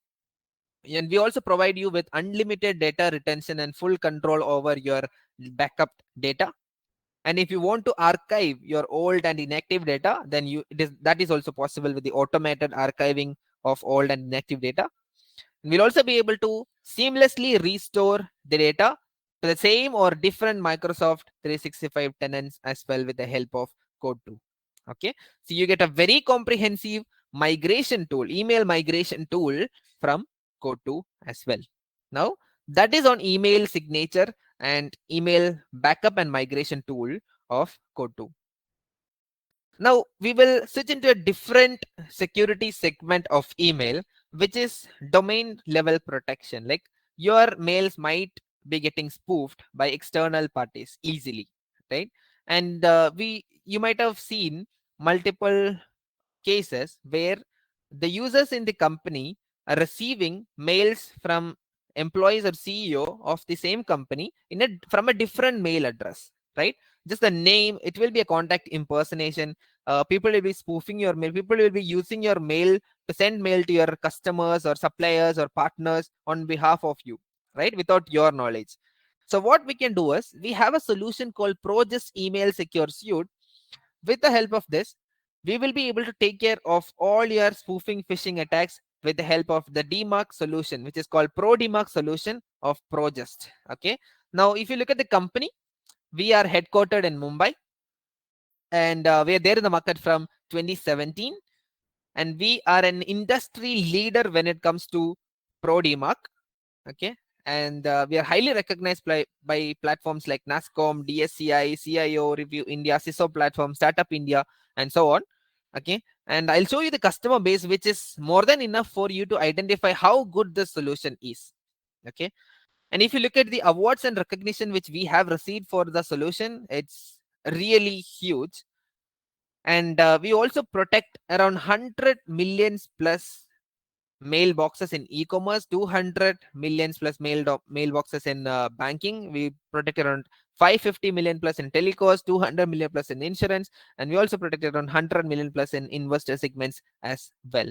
And we also provide you with unlimited data retention and full control over your backup data. And if you want to archive your old and inactive data, then that is also possible with the automated archiving of old and inactive data. And we'll also be able to seamlessly restore the data to the same or different Microsoft 365 tenants as well, with the help of CodeTwo. Okay, so you get a very comprehensive migration tool, email migration tool from CodeTwo as well. Now that is on email signature and email backup and migration tool of CodeTwo. Now we will switch into a different security segment of email, which is domain level protection. Like your mails might be getting spoofed by external parties easily, right? And you might have seen multiple cases where the users in the company are receiving mails from employees or CEO of the same company from a different mail address, right? Just the name, it will be a contact impersonation. People will be spoofing your mail. People will be using your mail to send mail to your customers or suppliers or partners on behalf of you, right? Without your knowledge. So what we can do is we have a solution called ProJust Email Secure Suite. With the help of this, we will be able to take care of all your spoofing phishing attacks with the help of the DMARC solution, which is called ProDMARC solution of ProJust. Okay. Now, if you look at the company, we are headquartered in Mumbai, and we are there in the market from 2017, and we are an industry leader when it comes to ProDMARC. Okay. And we are highly recognized by platforms like NASCOM, DSCI, CIO, Review India, CISO platform, Startup India, and so on. Okay. And I'll show you the customer base, which is more than enough for you to identify how good the solution is. Okay. And if you look at the awards and recognition which we have received for the solution, it's really huge. And we also protect around 100 millions plus mailboxes in e-commerce, 200 millions plus mailboxes in banking. We protect around 550 million plus in telecos, 200 million plus in insurance, and we also protect around 100 million plus in investor segments as well.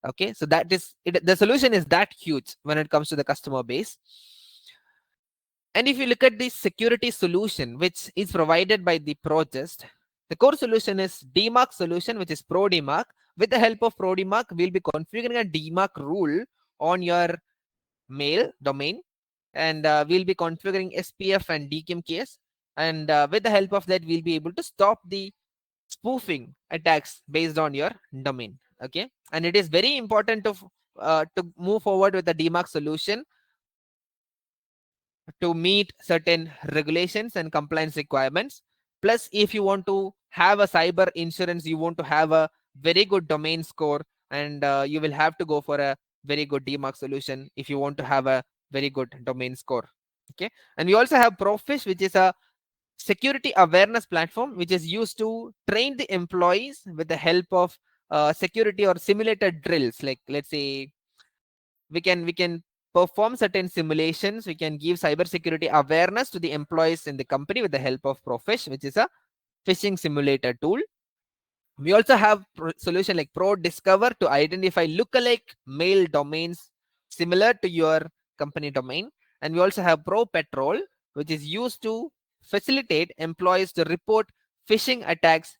Okay, so that is it. The solution is that huge when it comes to the customer base. And if you look at the security solution, which is provided by the ProJust, the core solution is DMARC solution, which is ProDMARC. With the help of ProDMARC, we'll be configuring a DMARC rule on your mail domain, and we'll be configuring SPF and DKIM case. And with the help of that, we'll be able to stop the spoofing attacks based on your domain. Okay, and it is very important to move forward with the DMARC solution to meet certain regulations and compliance requirements. Plus, if you want to have a cyber insurance, you want to have a very good domain score, and you will have to go for a very good DMARC solution if you want to have a very good domain score. Okay, and we also have ProFish, which is a security awareness platform which is used to train the employees with the help of security or simulated drills. Like, let's say, we can perform certain simulations. We can give cybersecurity awareness to the employees in the company with the help of ProFish, which is a phishing simulator tool. We also have solution like ProDiscover to identify lookalike mail domains similar to your company domain. And we also have ProPatrol, which is used to facilitate employees to report phishing attacks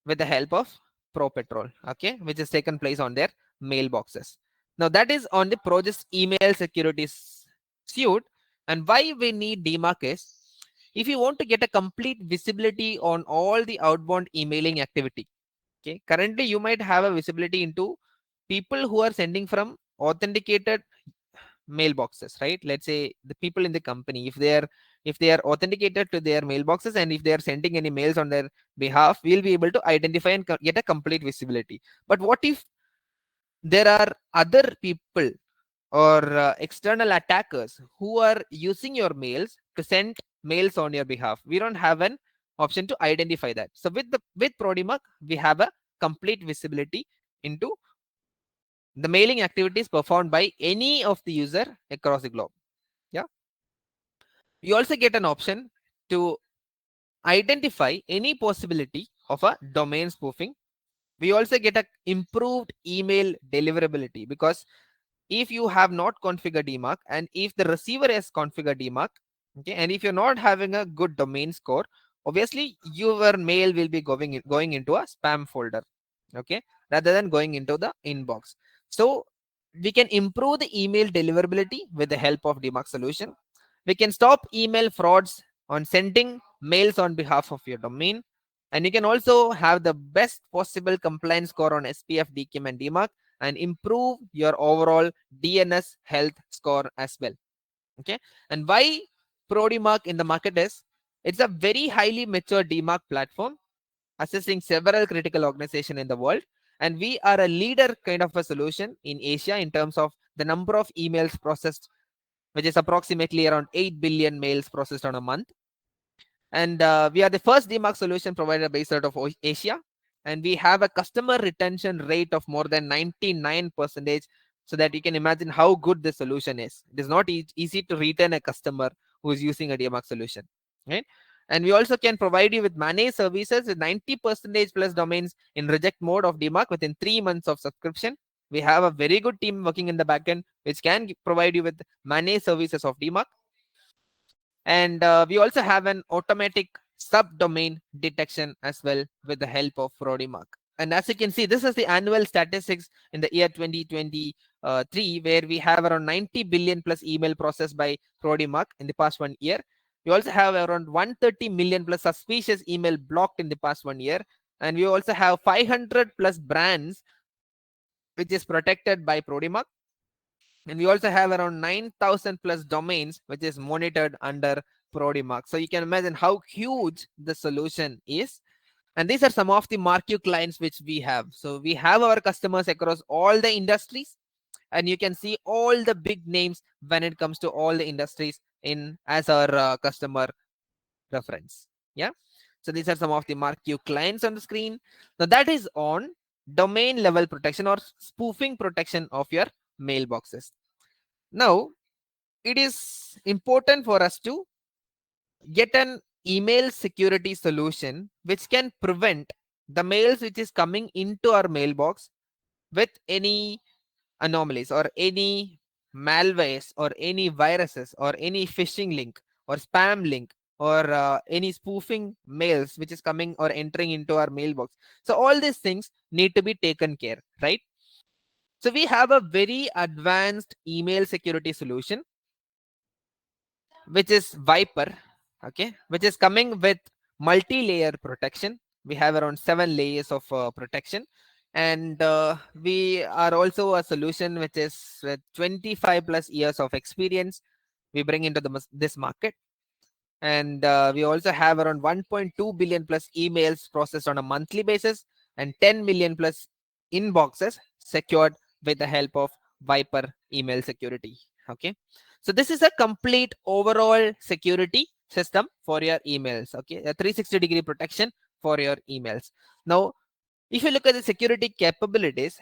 with the help of ProPatrol, okay, which has taken place on their mailboxes. Now that is on the Project email security suite. And why we need DMARC is, if you want to get a complete visibility on all the outbound emailing activity. Okay, currently you might have a visibility into people who are sending from authenticated mailboxes, right? Let's say the people in the company, if they are authenticated to their mailboxes, and if they are sending any mails on their behalf, we'll be able to identify and get a complete visibility. But what if there are other people or external attackers who are using your mails to send mails on your behalf? We don't have an option to identify that. So with ProDMARC, we have a complete visibility into the mailing activities performed by any of the user across the globe. Yeah, you also get an option to identify any possibility of a domain spoofing. We also get a improved email deliverability, because if you have not configured DMARC, and if the receiver has configured DMARC, okay, and if you're not having a good domain score, obviously your mail will be going into a spam folder, okay, rather than going into the inbox. So we can improve the email deliverability with the help of DMARC solution. We can stop email frauds on sending mails on behalf of your domain, and you can also have the best possible compliance score on SPF, DKIM, and DMARC, and improve your overall DNS health score as well. Okay, and why ProDMARC in the market is, it's a very highly mature DMARC platform assisting several critical organizations in the world, and we are a leader kind of a solution in Asia in terms of the number of emails processed, which is approximately around 8 billion mails processed on a month. And we are the first DMARC solution provider based out of Asia, and we have a customer retention rate of more than 99%, so that you can imagine how good this solution is. It is not easy to retain a customer who is using a DMARC solution, right? And we also can provide you with managed services with 90% plus domains in reject mode of DMARC within 3 months of subscription. We have a very good team working in the backend which can provide you with managed services of DMARC. And we also have an automatic subdomain detection as well with the help of ProDMARC. And as you can see, this is the annual statistics in the year 2023, where we have around 90 billion plus email processed by ProDMARC in the past 1 year. We also have around 130 million plus suspicious email blocked in the past 1 year. And we also have 500 plus brands which is protected by ProDMARC. And we also have around 9,000 plus domains which is monitored under ProDMARC. So you can imagine how huge the solution is. And these are some of the marquee clients which we have. So we have our customers across all the industries, and you can see all the big names when it comes to all the industries in as our customer reference. Yeah, so these are some of the marquee clients on the screen. Now that is on domain level protection or spoofing protection of your mailboxes. Now it is important for us to get an email security solution which can prevent the mails which is coming into our mailbox with any anomalies or any malwares or any viruses or any phishing link or spam link or any spoofing mails which is coming or entering into our mailbox. So all these things need to be taken care, right? So we have a very advanced email security solution which is VIPRE, okay, which is coming with multi-layer protection. We have around 7 layers of protection, and we are also a solution which is with 25 plus years of experience we bring into this market. And we also have around 1.2 billion plus emails processed on a monthly basis, and 10 million plus inboxes secured with the help of VIPRE email security. Okay, so this is a complete overall security system for your emails. Okay, a 360-degree protection for your emails. Now, if you look at the security capabilities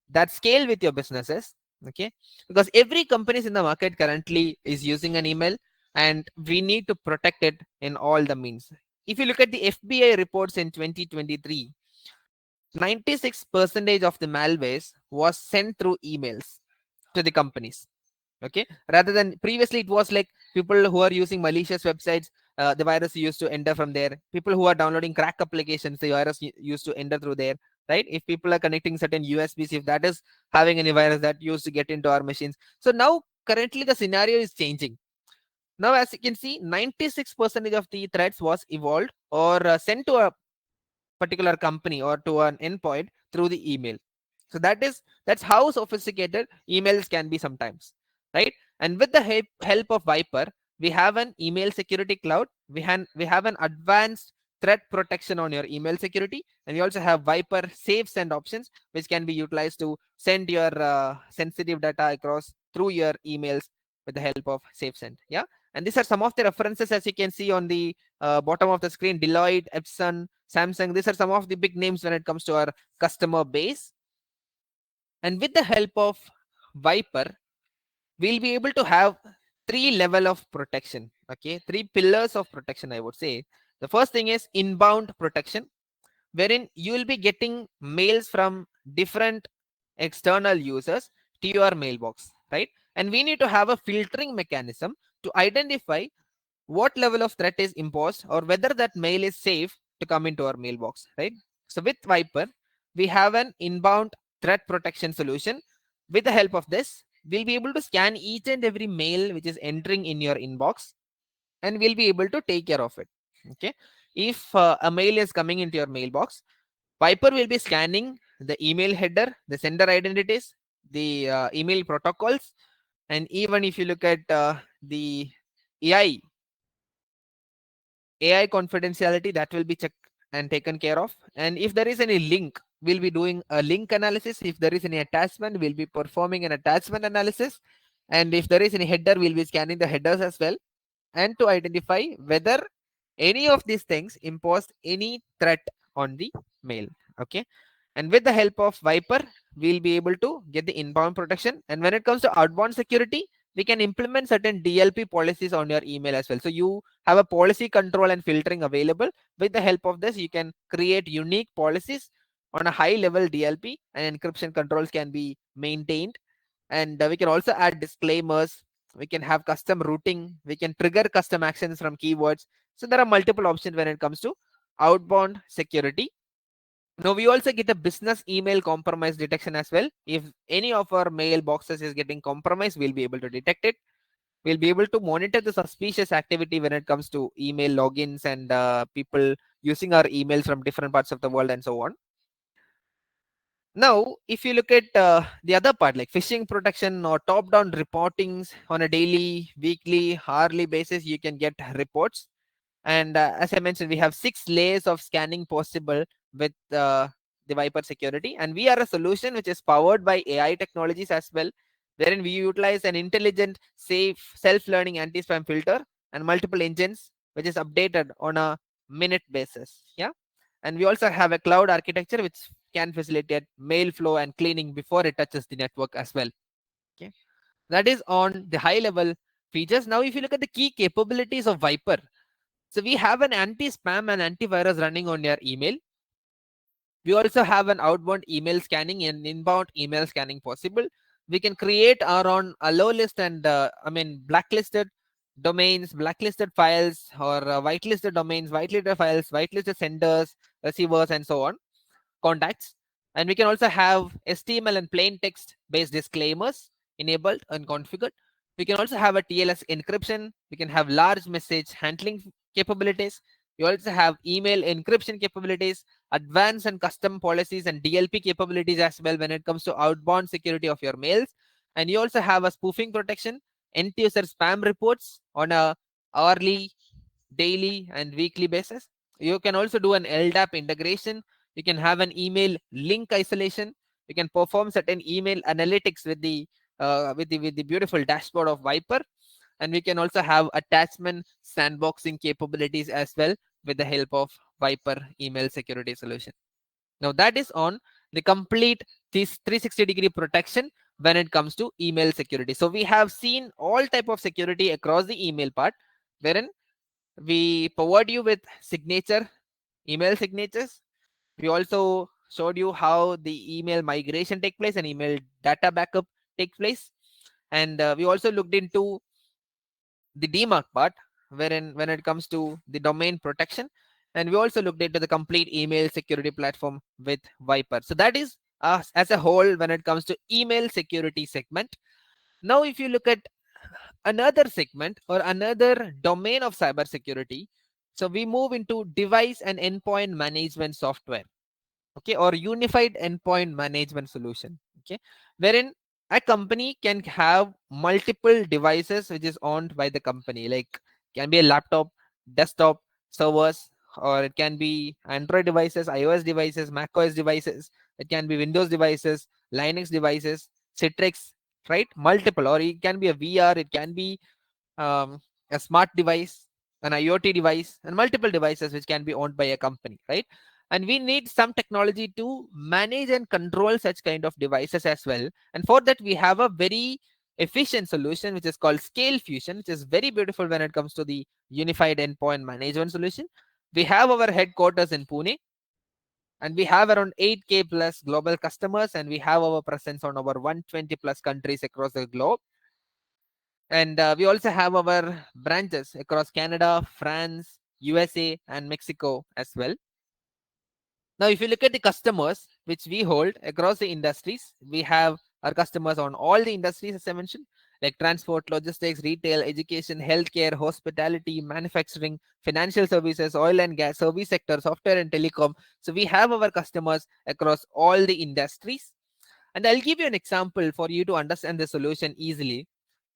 that scale with your businesses, okay, because every companies in the market currently is using an email, and we need to protect it in all the means. If you look at the FBI reports in 2023, 96% of the malwares was sent through emails to the companies. Okay, rather than previously it was like people who are using malicious websites, the virus used to enter from there. People who are downloading crack applications, the virus used to enter through there, right? If people are connecting certain USBs, if that is having any virus, that used to get into our machines. So now currently the scenario is changing. Now as you can see, 96% of the threats was evolved or sent to a particular company or to an endpoint through the email. So that's how sophisticated emails can be sometimes, right? And with the help of VIPRE, we have an email security cloud. We have an advanced threat protection on your email security, and we also have VIPRE safe send options, which can be utilized to send your sensitive data across through your emails with the help of safe send. Yeah, and these are some of the references, as you can see on the bottom of the screen. Deloitte, Epson, Samsung, these are some of the big names when it comes to our customer base. And with the help of VIPRE, we'll be able to have 3 level of protection. Okay, 3 pillars of protection, I would say. The first thing is inbound protection, wherein you will be getting mails from different external users to your mailbox, right? And we need to have a filtering mechanism to identify what level of threat is imposed or whether that mail is safe to come into our mailbox, right? So with VIPRE, we have an inbound threat protection solution. With the help of this, we'll be able to scan each and every mail which is entering in your inbox, and we'll be able to take care of it. Okay, if a mail is coming into your mailbox, VIPRE will be scanning the email header, the sender identities, the email protocols, and even if you look at the AI AI confidentiality, that will be checked and taken care of. And if there is any link, we'll be doing a link analysis. If there is any attachment, we'll be performing an attachment analysis. And if there is any header, we'll be scanning the headers as well, and to identify whether any of these things impose any threat on the mail. Okay, and with the help of VIPRE, we'll be able to get the inbound protection. And when it comes to outbound security, we can implement certain DLP policies on your email as well. So you have a policy control and filtering available. With the help of this, you can create unique policies on a high level DLP, and encryption controls can be maintained. And we can also add disclaimers. We can have custom routing. We can trigger custom actions from keywords. So there are multiple options when it comes to outbound security. Now we also get a business email compromise detection as well. If any of our mailboxes is getting compromised, we'll be able to detect it. We'll be able to monitor the suspicious activity when it comes to email logins and people using our emails from different parts of the world and so on. Now, if you look at the other part, like phishing protection or top-down reportings on a daily, weekly, hourly basis, you can get reports. And as I mentioned, we have 6 layers of scanning possible with the VIPRE security. And we are a solution which is powered by AI technologies as well, wherein we utilize an intelligent, safe, self-learning anti-spam filter and multiple engines, which is updated on a minute basis. Yeah. And we also have a cloud architecture which can facilitate mail flow and cleaning before it touches the network as well. Okay. That is on the high level features. Now, if you look at the key capabilities of VIPRE, so we have an anti-spam and antivirus running on your email. We also have an outbound email scanning and inbound email scanning possible. We can create our own a low list and blacklisted domains, blacklisted files, or whitelisted domains, whitelisted files, whitelisted senders, receivers, and so on, contacts. And we can also have HTML and plain text based disclaimers enabled and configured. We can also have a TLS encryption. We can have large message handling capabilities. You also have email encryption capabilities, advanced and custom policies, and DLP capabilities as well when it comes to outbound security of your mails. And you also have a spoofing protection, end user spam reports on a hourly, daily, and weekly basis. You can also do an LDAP integration. You can have an email link isolation. You can perform certain email analytics with the beautiful dashboard of VIPRE, and we can also have attachment sandboxing capabilities as well with the help of VIPRE email security solution. Now that is on the complete this 360-degree protection when it comes to email security. So we have seen all type of security across the email part, wherein we provide you with email signatures. We also showed you how the email migration take place and email data backup take place. And we also looked into the DMARC part, wherein when it comes to the domain protection, and we also looked into the complete email security platform with VIPRE. So that is us as a whole when it comes to email security segment. Now, if you look at another segment or another domain of cybersecurity, so we move into device and endpoint management software, okay, or unified endpoint management solution, okay, wherein a company can have multiple devices which is owned by the company, like can be a laptop, desktop, servers, or it can be Android devices, iOS devices, Mac OS devices, it can be Windows devices, Linux devices, Citrix, right? Multiple, or it can be a VR, it can be um, a smart device, an IoT device, and multiple devices which can be owned by a company, right? And we need some technology to manage and control such kind of devices as well. And for that, we have a very efficient solution which is called Scalefusion, which is very beautiful when it comes to the unified endpoint management solution. We have our headquarters in Pune, and we have around 8K plus global customers, and we have our presence on over 120 plus countries across the globe. And we also have our branches across Canada, France, USA, and Mexico as well. Now, if you look at the customers which we hold across the industries, we have our customers on all the industries, as I mentioned, like transport, logistics, retail, education, healthcare, hospitality, manufacturing, financial services, oil and gas, service sector, software and telecom. So we have our customers across all the industries. And I'll give you an example for you to understand the solution easily.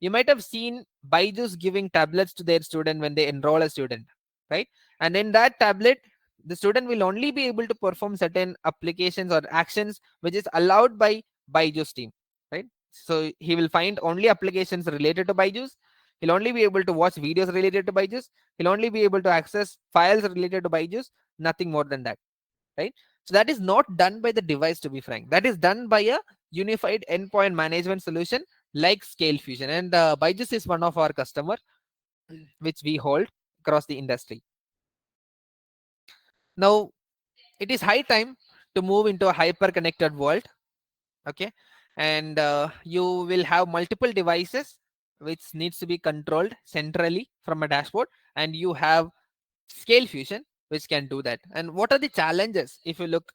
You might have seen Byju's giving tablets to their student when they enroll a student, right? And in that tablet, the student will only be able to perform certain applications or actions which is allowed by Byju's team, right? So he will find only applications related to Byju's. He'll only be able to watch videos related to Byju's. He'll only be able to access files related to Byju's, nothing more than that, right? So that is not done by the device, to be frank. That is done by a unified endpoint management solution like Scalefusion. And Byju's is one of our customer which we hold across the industry. Now, it is high time to move into a hyper connected world, okay? And you will have multiple devices which needs to be controlled centrally from a dashboard, and you have Scalefusion which can do that. And what are the challenges if you look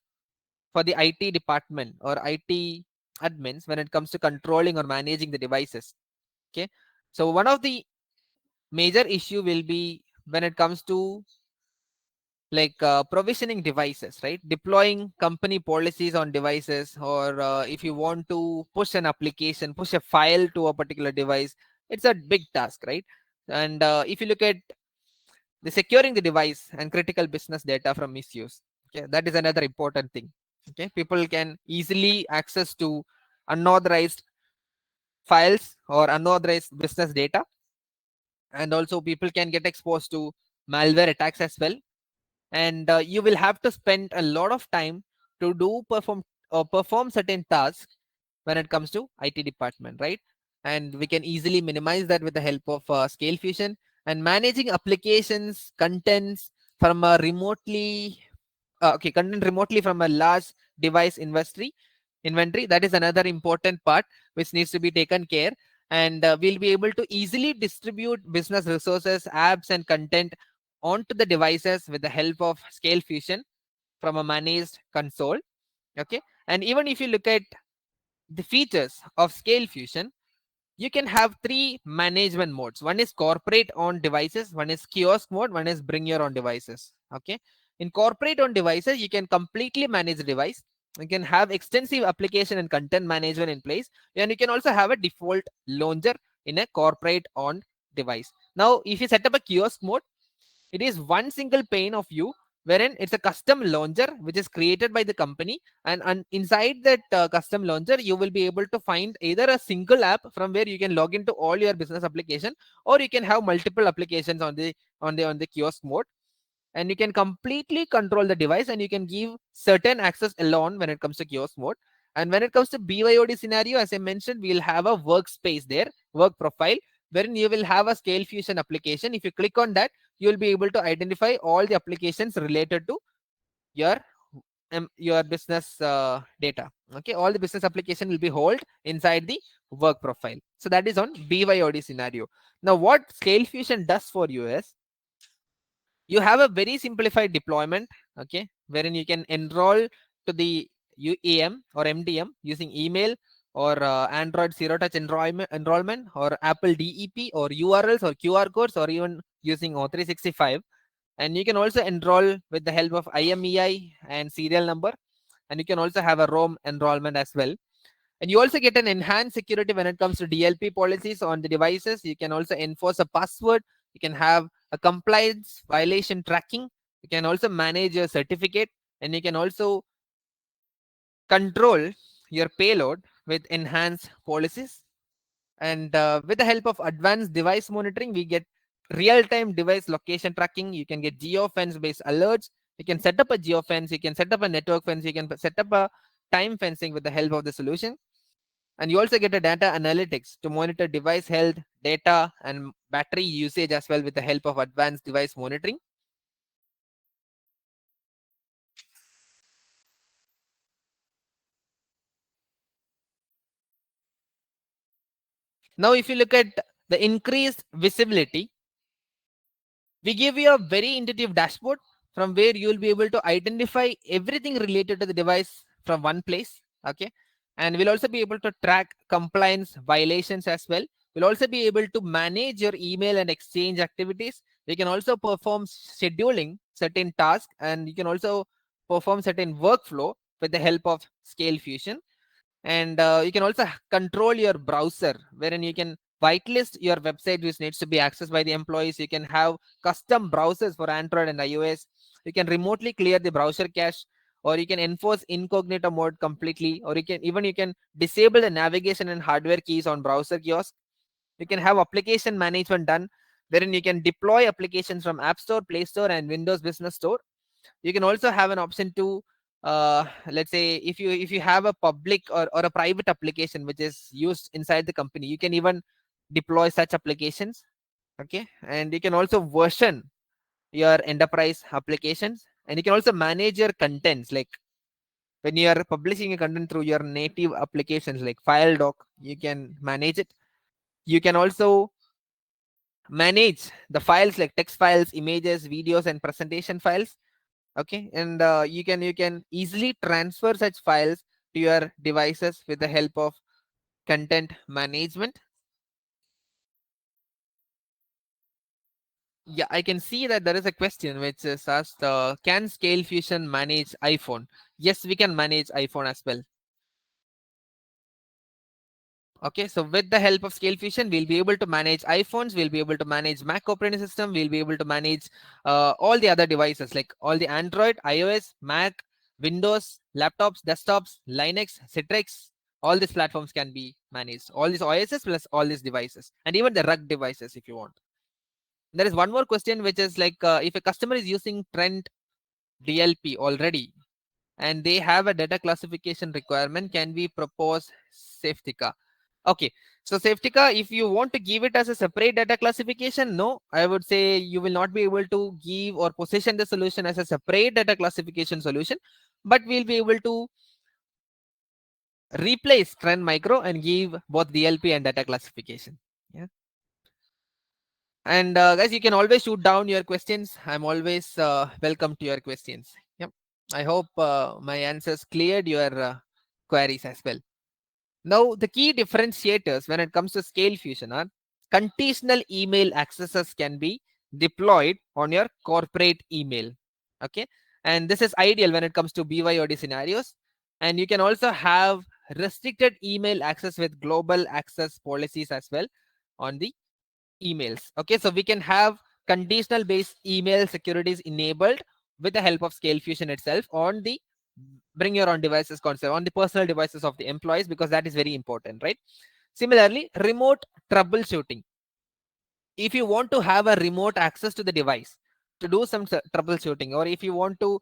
for the IT department or IT admins when it comes to controlling or managing the devices? Okay, so one of the major issue will be when it comes to like provisioning devices, right? Deploying company policies on devices, or if you want to push an application, push a file to a particular device, it's a big task, right? And if you look at the securing the device and critical business data from misuse, okay, that is another important thing. Okay, people can easily access to unauthorized files or unauthorized business data, and also people can get exposed to malware attacks as well. And you will have to spend a lot of time to do perform certain tasks when it comes to IT department, right? And we can easily minimize that with the help of Scalefusion. And managing applications contents from a remotely content remotely from a large device inventory, that is another important part which needs to be taken care. And we'll be able to easily distribute business resources, apps, and content onto the devices with the help of Scalefusion from a managed console. Okay, and even if you look at the features of Scalefusion, you can have three management modes. One is corporate on devices, one is kiosk mode, one is bring your own devices. Okay, in corporate owned devices, you can completely manage the device. You can have extensive application and content management in place, and you can also have a default launcher in a corporate owned device. Now, if you set up a kiosk mode, it is one single pane of view wherein it's a custom launcher which is created by the company, and inside that custom launcher you will be able to find either a single app from where you can log into all your business application, or you can have multiple applications on the kiosk mode, and you can completely control the device, and you can give certain access alone when it comes to kiosk mode. And when it comes to BYOD scenario, as I mentioned, we'll have a workspace there, work profile, wherein you will have a Scalefusion application. If you click on that, you'll be able to identify all the applications related to your your business data. Okay, all the business application will be held inside the work profile. So that is on BYOD scenario. Now, what Scalefusion does for you is, you have a very simplified deployment, okay, wherein you can enroll to the UEM or MDM using email, or Android zero touch enrollment, or Apple DEP, or URLs, or QR codes, or even using O365. And you can also enroll with the help of IMEI and serial number, and you can also have a ROM enrollment as well. And you also get an enhanced security when it comes to DLP policies on the devices. You can also enforce a password. You can have a compliance violation tracking. You can also manage your certificate, and you can also control your payload with enhanced policies. And with the help of advanced device monitoring, we get real-time device location tracking. You can get geofence based alerts. You can set up a geofence. You can set up a network fence. You can set up a time fencing with the help of the solution. And you also get a data analytics to monitor device health, data, and battery usage as well with the help of advanced device monitoring. Now, if you look at the increased visibility, we give you a very intuitive dashboard from where you will be able to identify everything related to the device from one place. Okay, and we'll also be able to track compliance violations as well. We'll also be able to manage your email and exchange activities. We can also perform scheduling certain tasks, and you can also perform certain workflow with the help of Scalefusion. And you can also control your browser, wherein you can whitelist your website which needs to be accessed by the employees. You can have custom browsers for Android and iOS. You can remotely clear the browser cache, or you can enforce incognito mode completely, or you can disable the navigation and hardware keys on browser kiosk. You can have application management done, wherein you can deploy applications from App Store, Play Store, and Windows Business Store. You can also have an option to let's say, if you have a public or a private application which is used inside the company, you can even deploy such applications. Okay, and you can also version your enterprise applications, and you can also manage your contents, like when you are publishing a content through your native applications like file doc, you can manage it. You can also manage the files like text files, images, videos, and presentation files. Okay, and you can easily transfer such files to your devices with the help of content management. Yeah, I can see that there is a question which is asked, can Scalefusion manage iPhone? Yes, we can manage iPhone as well. Okay, so with the help of Scalefusion, we'll be able to manage iPhones, we'll be able to manage Mac operating system, we'll be able to manage all the other devices like all the Android, iOS, Mac, Windows, laptops, desktops, Linux, Citrix. All these platforms can be managed. All these OSs plus all these devices, and even the RUG devices if you want. There is one more question which is like, if a customer is using Trend DLP already and they have a data classification requirement, can we propose Safetica? Okay, so Safetica, if you want to give it as a separate data classification, no, I would say you will not be able to give or position the solution as a separate data classification solution, but we'll be able to replace Trend Micro and give both DLP and data classification. Yeah. And guys, you can always shoot down your questions. I'm always welcome to your questions. Yep. I hope my answers cleared your queries as well. Now, the key differentiators when it comes to Scalefusion are conditional email accesses can be deployed on your corporate email. Okay, and this is ideal when it comes to BYOD scenarios. And you can also have restricted email access with global access policies as well on the emails. Okay, so we can have conditional based email securities enabled with the help of Scalefusion itself on the bring your own devices concept on the personal devices of the employees, because that is very important, right? Similarly, remote troubleshooting. If you want to have a remote access to the device to do some troubleshooting, or if you want to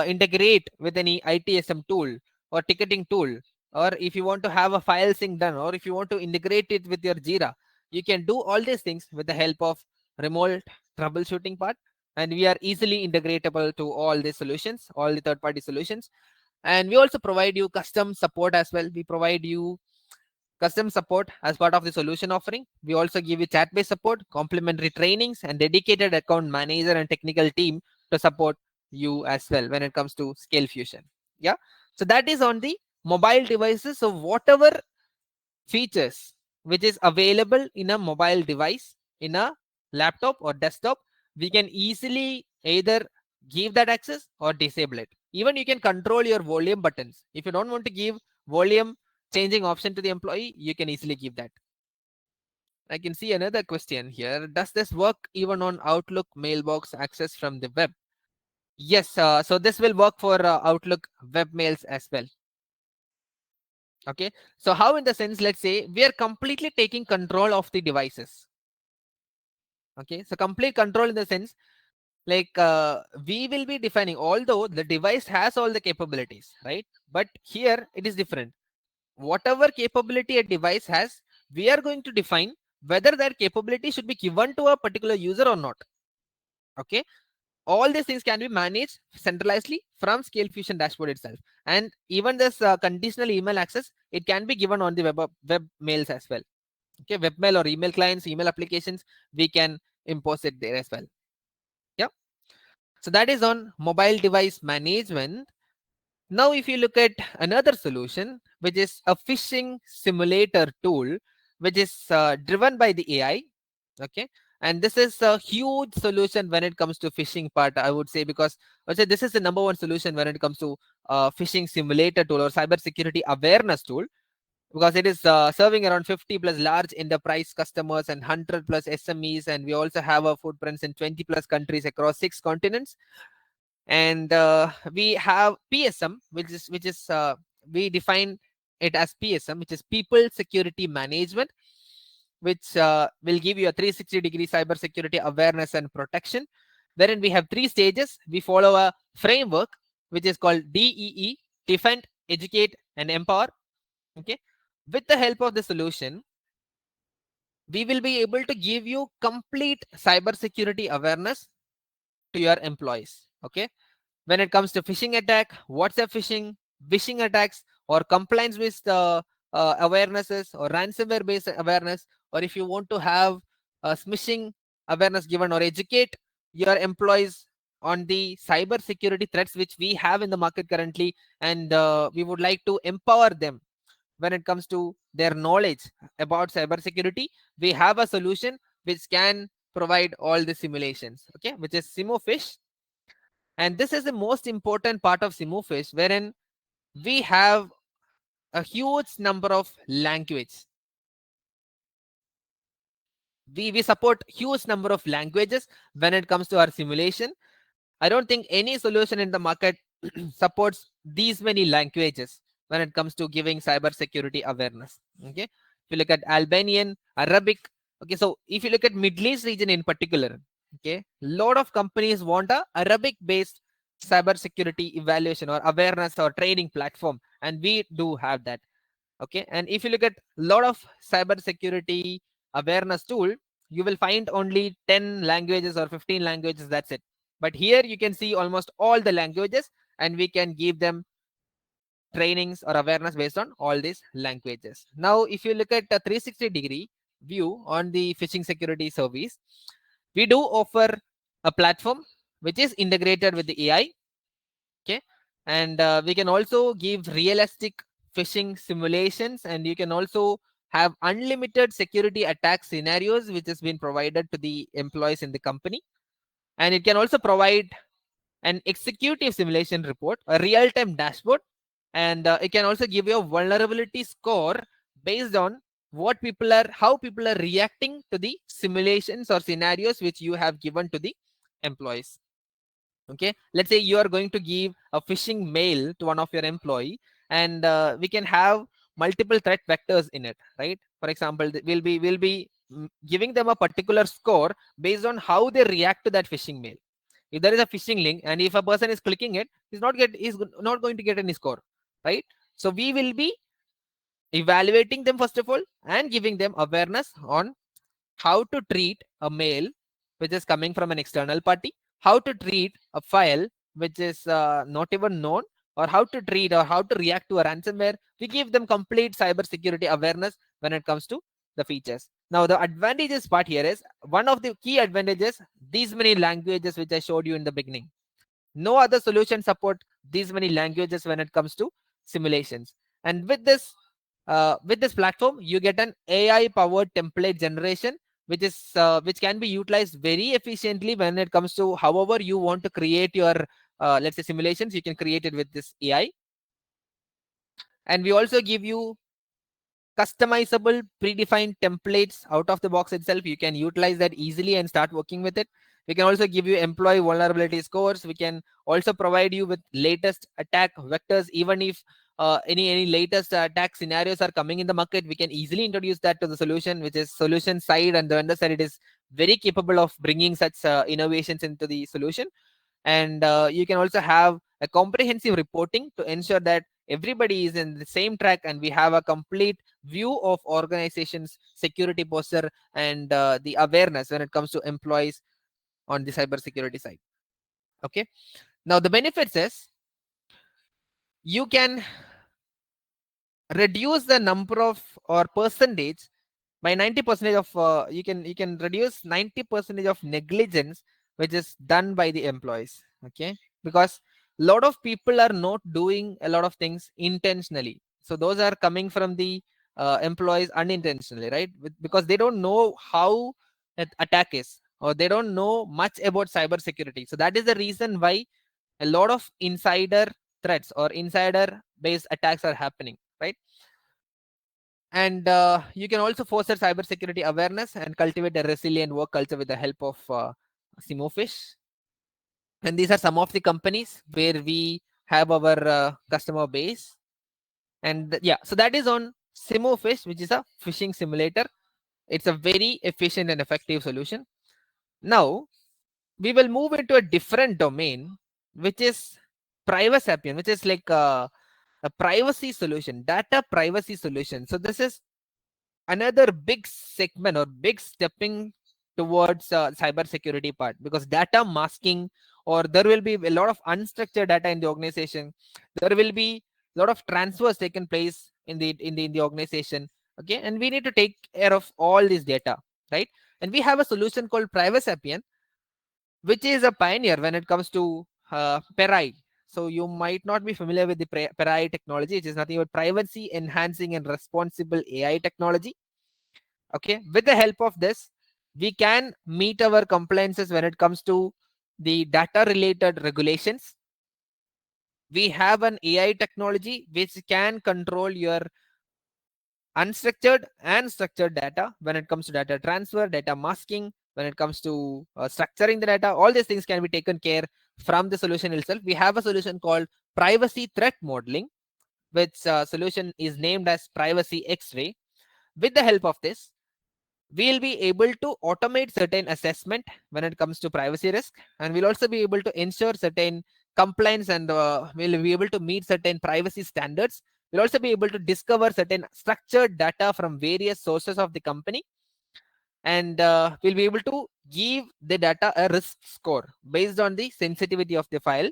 integrate with any ITSM tool or ticketing tool, or if you want to have a file sync done, or if you want to integrate it with your Jira, you can do all these things with the help of remote troubleshooting part. And we are easily integratable to all the solutions, all the third party solutions. And we also provide you custom support as well. We provide you custom support as part of the solution offering. We also give you chat-based support, complimentary trainings, and dedicated account manager and technical team to support you as well when it comes to Scalefusion. Yeah. So that is on the mobile devices. So whatever features which is available in a mobile device, in a laptop or desktop, we can easily either give that access or disable it. Even you can control your volume buttons. If you don't want to give volume changing option to the employee, you can easily give that. I can see another question here. Does this work even on Outlook mailbox access from the web? Yes, so this will work for Outlook web mails as well. Okay, so how, in the sense, let's say we are completely taking control of the devices. Okay, so complete control in the sense, like we will be defining, although the device has all the capabilities, right? But here it is different. Whatever capability a device has, we are going to define whether that capability should be given to a particular user or not. Okay, all these things can be managed centralizedly from Scalefusion dashboard itself. And even this conditional email access, it can be given on the web mails as well. Okay, webmail or email clients, email applications, we can impose it there as well. Yeah, so that is on mobile device management. Now, if you look at another solution, which is a phishing simulator tool, which is driven by the AI. Okay, and this is a huge solution when it comes to phishing part, I would say, because I would say this is the number one solution when it comes to phishing simulator tool or cybersecurity awareness tool, because it is serving around 50 plus large enterprise customers and 100 plus SMEs, and we also have a footprints in 20 plus countries across 6 continents. And we have PSM, which is we define it as PSM, which is People Security Management, which will give you a 360-degree cybersecurity awareness and protection, wherein we have 3 stages. We follow a framework which is called DEE: Defend, Educate, and Empower. Okay, with the help of the solution, we will be able to give you complete cybersecurity awareness to your employees. Okay, when it comes to phishing attack, WhatsApp phishing, phishing attacks, or compliance based awarenesses, or ransomware based awareness, or if you want to have smishing awareness given, or educate your employees on the cyber security threats which we have in the market currently, and we would like to empower them when it comes to their knowledge about cybersecurity, we have a solution which can provide all the simulations. Okay, which is simUphish. And this is the most important part of simUphish, wherein we have a huge number of language. We support huge number of languages when it comes to our simulation. I don't think any solution in the market supports these many languages when it comes to giving cybersecurity awareness. Okay, if you look at Albanian, Arabic. Okay, so if you look at Middle East region in particular, okay, lot of companies want a Arabic based cybersecurity evaluation or awareness or training platform, and we do have that. Okay, and if you look at a lot of cybersecurity awareness tool, you will find only 10 languages or 15 languages, that's it. But here you can see almost all the languages, and we can give them trainings or awareness based on all these languages. Now, if you look at a 360-degree view on the phishing security service, we do offer a platform which is integrated with the AI. Okay, and we can also give realistic phishing simulations, and you can also have unlimited security attack scenarios which has been provided to the employees in the company. And it can also provide an executive simulation report, a real-time dashboard, and it can also give you a vulnerability score based on how people are reacting to the simulations or scenarios which you have given to the employees. Okay, let's say you are going to give a phishing mail to one of your employee, and we can have multiple threat vectors in it, right? For example, we'll be giving them a particular score based on how they react to that phishing mail. If there is a phishing link and if a person is clicking it, he's not going to get any score, right? So we will be evaluating them first of all and giving them awareness on how to treat a mail which is coming from an external party, how to treat a file which is not even known, or how to treat or how to react to a ransomware. We give them complete cybersecurity awareness when it comes to the features. Now, the advantages part here is, one of the key advantages, these many languages which I showed you in the beginning. No other solution support these many languages when it comes to simulations. And with this platform, you get an AI powered template generation, which can be utilized very efficiently when it comes to however you want to create your let's say simulations. You can create it with this AI. And we also give you customizable predefined templates out of the box itself. You can utilize that easily and start working with it. We can also give you employee vulnerability scores. We can also provide you with latest attack vectors. Even if any latest attack scenarios are coming in the market, we can easily introduce that to the solution, which is solution side, and the vendor side, it is very capable of bringing such innovations into the solution. And you can also have a comprehensive reporting to ensure that everybody is in the same track and we have a complete view of organization's security posture and the awareness when it comes to employees on the cybersecurity side. Okay, now the benefits is, you can reduce the number of or percentage by 90% of you can reduce 90% of negligence which is done by the employees. Okay, because a lot of people are not doing a lot of things intentionally, so those are coming from the employees unintentionally, right? Because they don't know how an attack is, or they don't know much about cyber security. So that is the reason why a lot of insider threats or insider based attacks are happening, right? And you can also foster cybersecurity awareness and cultivate a resilient work culture with the help of simUphish. And these are some of the companies where we have our customer base. And yeah, so that is on simUphish, which is a phishing simulator. It's a very efficient and effective solution. Now we will move into a different domain, which is PrivaSapien, which is like a privacy solution, data privacy solution. So this is another big segment or big stepping towards cyber security part, because data masking, or there will be a lot of unstructured data in the organization. There will be a lot of transfers taken place in the organization. Okay, and we need to take care of all this data, right? And we have a solution called PrivaSapien, which is a pioneer when it comes to PERI. So you might not be familiar with the PERI technology, which is nothing but privacy enhancing and responsible AI technology. Okay, with the help of this, we can meet our compliances when it comes to the data related regulations. We have an AI technology which can control your unstructured and structured data when it comes to data transfer, data masking, when it comes to structuring the data. All these things can be taken care from the solution itself. We have a solution called privacy threat modeling, which solution is named as Privacy X-ray. With the help of this, we'll be able to automate certain assessment when it comes to privacy risk, and we'll also be able to ensure certain compliance, and we'll be able to meet certain privacy standards. We'll also be able to discover certain structured data from various sources of the company, and we'll be able to give the data a risk score based on the sensitivity of the file.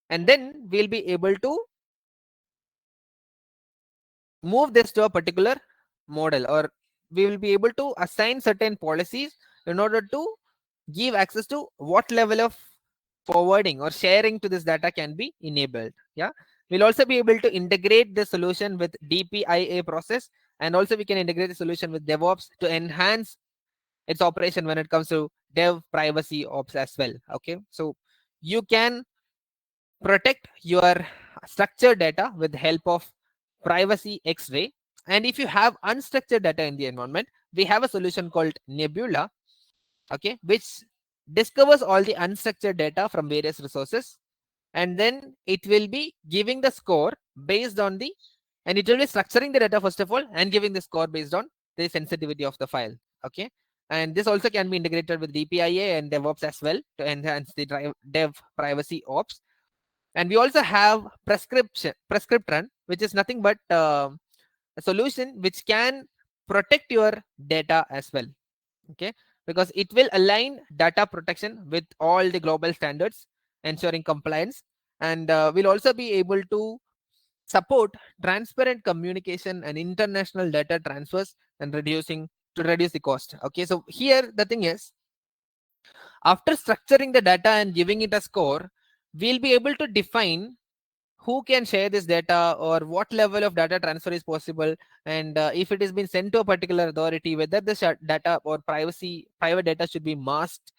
And then we'll be able to move this to a particular model, or we will be able to assign certain policies in order to give access to what level of forwarding or sharing to this data can be enabled. Yeah, we'll also be able to integrate the solution with DPIA process, and also we can integrate the solution with DevOps to enhance its operation when it comes to dev privacy ops as well. Okay, so you can protect your structured data with the help of privacy X-ray. And if you have unstructured data in the environment, we have a solution called Nebula, okay, which discovers all the unstructured data from various resources, and then it will be giving the score based on the, and it will be structuring the data first of all and giving the score based on the sensitivity of the file. Okay, and this also can be integrated with DPIA and DevOps as well to enhance the dev privacy ops. And we also have prescription, which is nothing but a solution which can protect your data as well. Okay, because it will align data protection with all the global standards, ensuring compliance, and will also be able to support transparent communication and international data transfers and reduce the cost. Okay, so here the thing is, after structuring the data and giving it a score, we'll be able to define who can share this data or what level of data transfer is possible, and if it has been sent to a particular authority, whether this data or private data should be masked.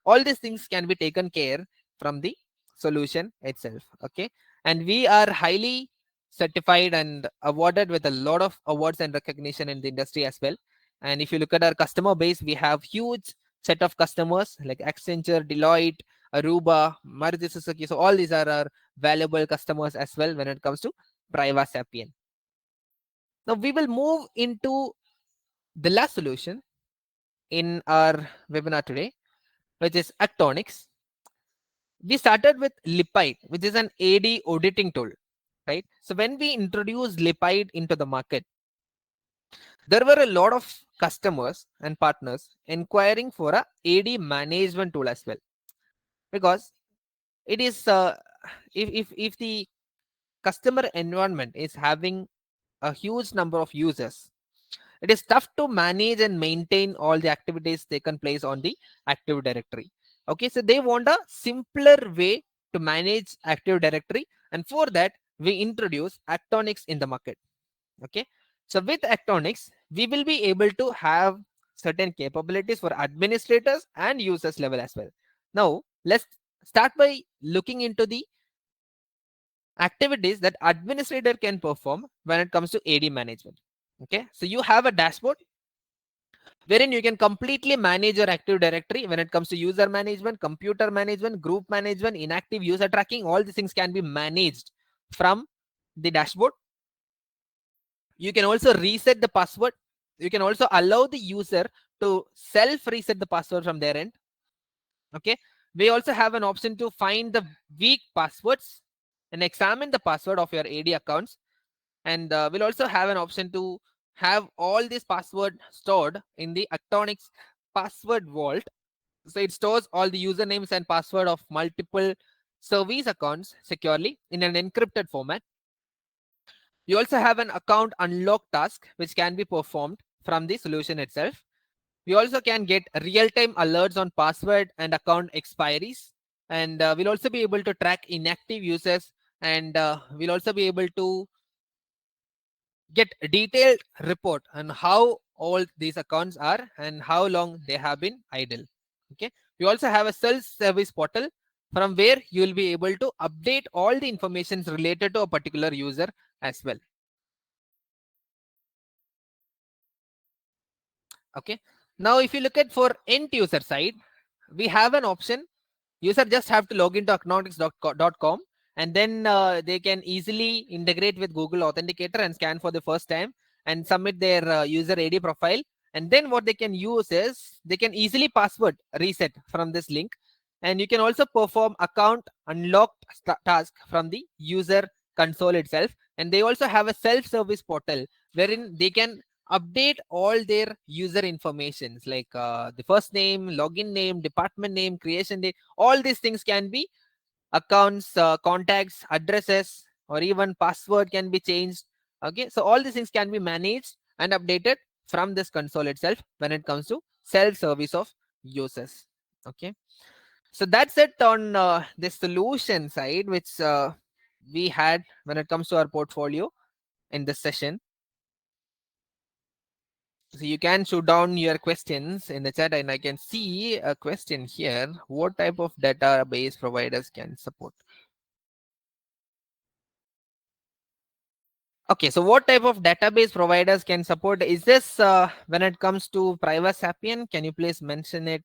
All these things can be taken care from the solution itself. Okay, and we are highly certified and awarded with a lot of awards and recognition in the industry as well. And if you look at our customer base, we have huge set of customers like Accenture, Deloitte, Aruba, Maruti Suzuki. So all these are our valuable customers as well when it comes to PrivaSapien. Now we will move into the last solution in our webinar today, which is Actonix. We started with Lepide, which is an AD auditing tool, right? So when we introduced Lepide into the market, there were a lot of customers and partners inquiring for a AD management tool as well, because it is if the customer environment is having a huge number of users, it is tough to manage and maintain all the activities taken place on the Active Directory. Okay, so they want a simpler way to manage Active Directory, and for that we introduce Actonix in the market. Okay, so with Actonix we will be able to have certain capabilities for administrators and users level as well. Now let's start by looking into the activities that administrator can perform when it comes to AD management. Okay, so you have a dashboard wherein you can completely manage your Active Directory when it comes to user management, computer management, group management, inactive user tracking. All these things can be managed from the dashboard. You can also reset the password. You can also allow the user to self reset the password from their end. Okay, we also have an option to find the weak passwords and examine the password of your AD accounts. And we'll also have an option to have all these password stored in the Actonix password vault. So it stores all the usernames and password of multiple service accounts securely in an encrypted format. You also have an account unlock task which can be performed from the solution itself. We also can get real-time alerts on password and account expiries, and we'll also be able to track inactive users, and we'll also be able to get a detailed report on how old these accounts are and how long they have been idle. Okay, we also have a self-service portal from where you will be able to update all the information related to a particular user as well. Okay, now if you look at for end user side, we have an option. User just have to log into actonix.com, and then they can easily integrate with Google Authenticator and scan for the first time and submit their user ID profile. And then what they can use is they can easily password reset from this link, and you can also perform account unlocked task from the user console itself. And they also have a self-service portal wherein they can update all their user informations like the first name, login name, department name, creation date. All these things can be accounts, contacts, addresses, or even password can be changed. Okay, so all these things can be managed and updated from this console itself when it comes to self-service of users. Okay, so that's it on the solution side which we had when it comes to our portfolio in this session. So you can shoot down your questions in the chat, and I can see a question here. What type of database providers can support? Okay, so what type of database providers can support? Is this when it comes to PrivaSapien? Can you please mention it?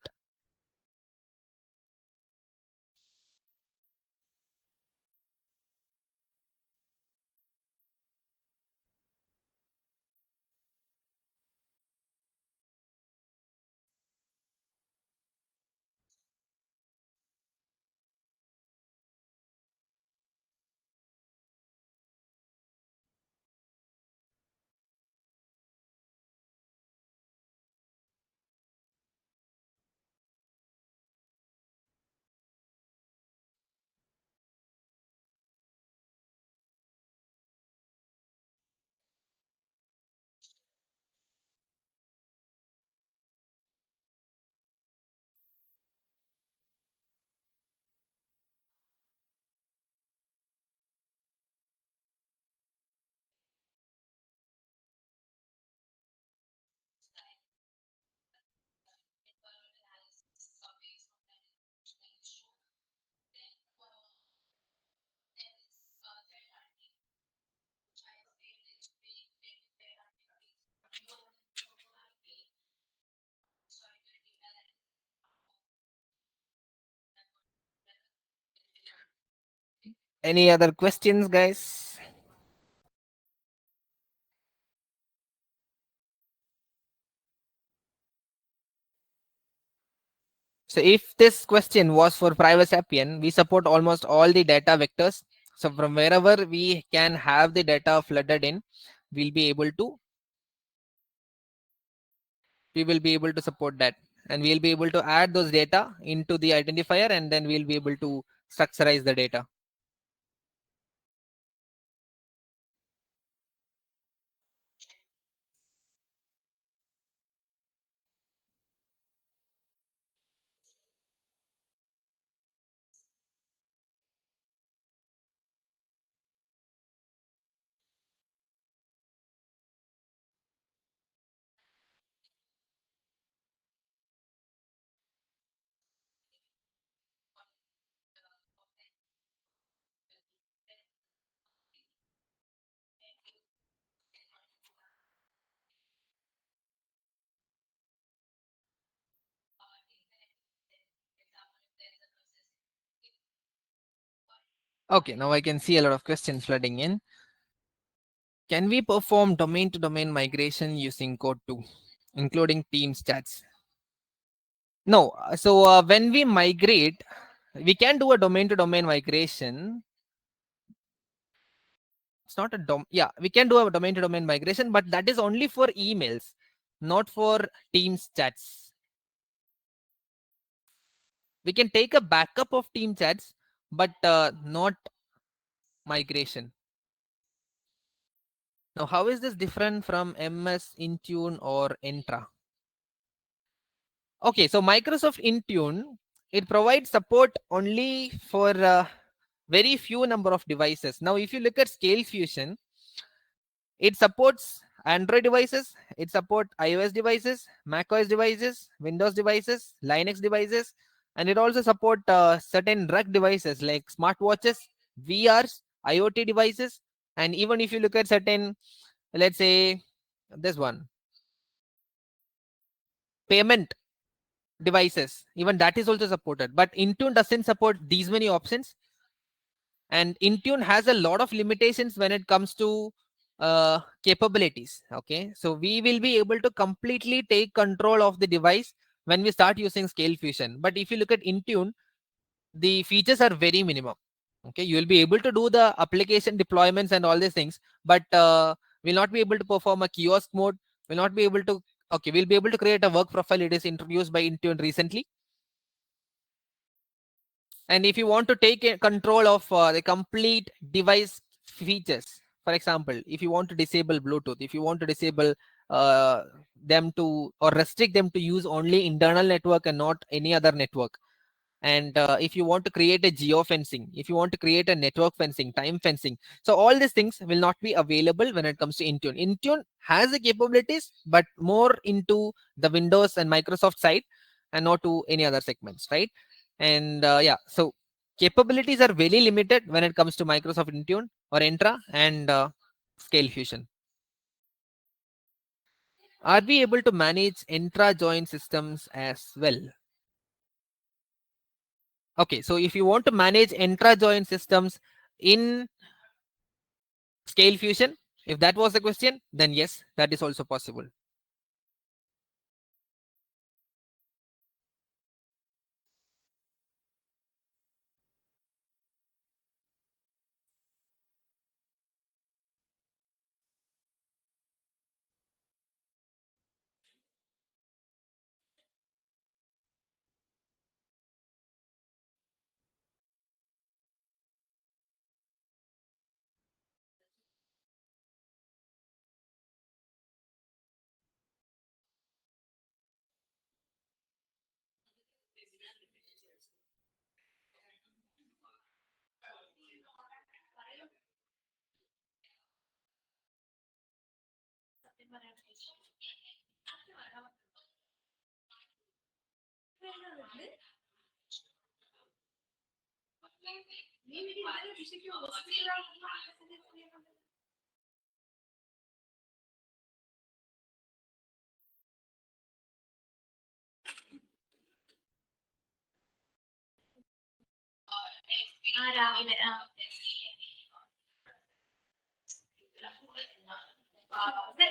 Any other questions, guys? So if this question was for PrivaSapien, we support almost all the data vectors. So from wherever we can have the data flooded in, we'll be able to support that, and we'll be able to add those data into the identifier, and then we'll be able to structurize the data. Okay, now I can see a lot of questions flooding in. Can we perform domain-to-domain migration using CodeTwo, including Teams chats? No. So when we migrate, we can do a domain-to-domain migration. It's not a yeah, we can do a domain-to-domain migration, but that is only for emails, not for Teams chats. We can take a backup of team chats, but not migration. Now, how is this different from MS Intune or Entra? Okay, so Microsoft Intune, it provides support only for very few number of devices. Now, if you look at Scalefusion, it supports Android devices, it supports iOS devices, macOS devices, Windows devices, Linux devices, and it also supports certain RUC devices like smartwatches, VRs, IoT devices, and even if you look at certain, let's say this one, payment devices, even that is also supported. But Intune doesn't support these many options, and Intune has a lot of limitations when it comes to capabilities. Okay, so we will be able to completely take control of the device when we start using Scalefusion. But if you look at Intune, the features are very minimum. Okay, you will be able to do the application deployments and all these things, but will not be able to perform a kiosk mode, will not be able to, okay, we'll be able to create a work profile. It is introduced by Intune recently. And if you want to take control of the complete device features, for example, if you want to disable Bluetooth, if you want to disable them to, or restrict them to use only internal network and not any other network, And if you want to create a geofencing, if you want to create a network fencing, time fencing, so all these things will not be available when it comes to Intune. Intune has the capabilities, but more into the Windows and Microsoft side, and not to any other segments, right? And yeah, so capabilities are very limited when it comes to Microsoft Intune or Entra and Scalefusion. Are we able to manage intra-join systems as well? Okay, so if you want to manage intra-join systems in Scalefusion, if that was the question, then yes, that is also possible.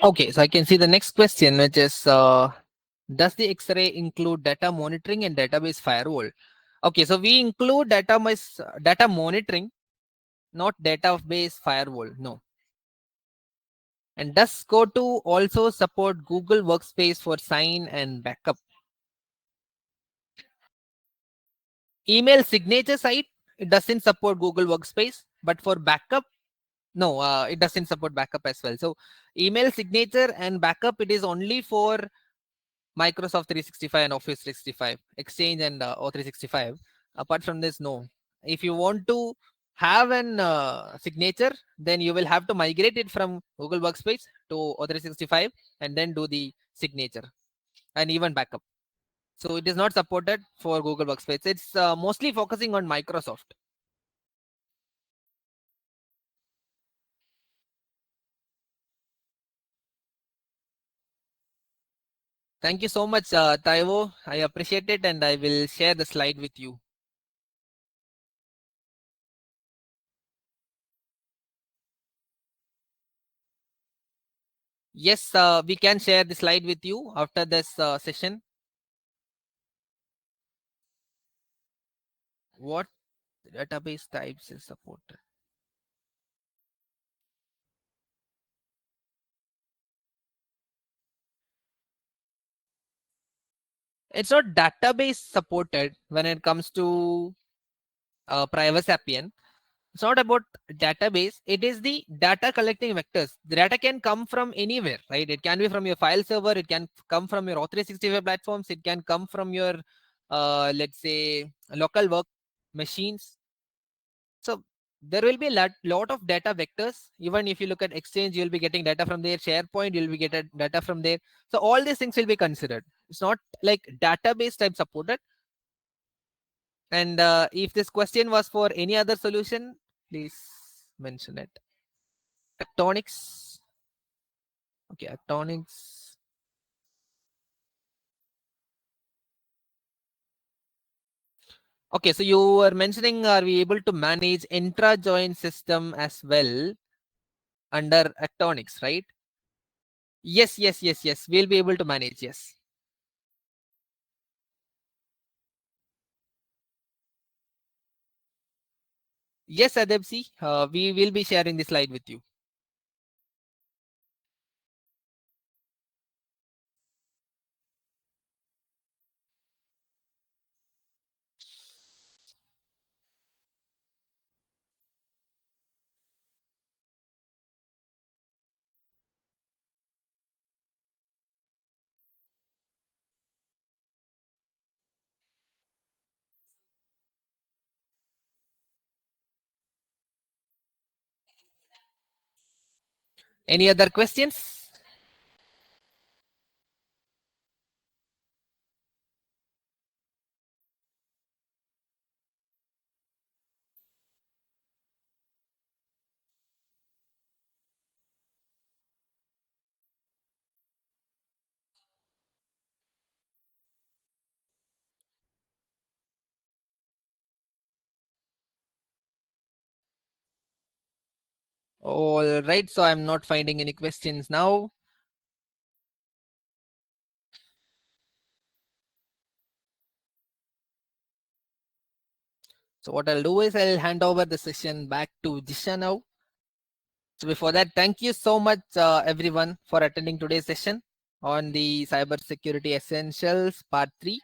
Okay, so I can see the next question, which is does the X-ray include data monitoring and database firewall? Okay, so we include data monitoring, not database firewall. No. And does CodeTwo also support Google Workspace for sign and backup? Email signature site, it doesn't support Google Workspace, but for backup, no, it doesn't support backup as well. So email signature and backup, it is only for Microsoft 365 and Office 365, Exchange and O365. Apart from this, no. If you want to have an signature, then you will have to migrate it from Google Workspace to O365 and then do the signature and even backup. So it is not supported for Google Workspace. It's mostly focusing on Microsoft. Thank you so much, Taiwo. I appreciate it, and I will share the slide with you. Yes, we can share the slide with you after this session. What database types is supported? It's not database supported when it comes to PrivaSapien. It's not about database. It is the data collecting vectors. The data can come from anywhere, right? It can be from your file server. It can come from your O365 platforms. It can come from your, let's say, local work machines. So there will be a lot of data vectors. Even if you look at Exchange, you'll be getting data from there. SharePoint, you'll be getting data from there. So all these things will be considered. It's not like database type supported. And if this question was for any other solution, please mention it. Actonix. Okay, Actonix. Okay, so you were mentioning, are we able to manage intra-join system as well under Actonix, right? Yes, yes, yes, yes. We'll be able to manage, yes. Yes, Adebsi, we will be sharing the slide with you. Any other questions? All right, so I'm not finding any questions now. So what I'll do is I'll hand over the session back to Jisha now. So before that, thank you so much, everyone, for attending today's session on the Cybersecurity Essentials Part 3.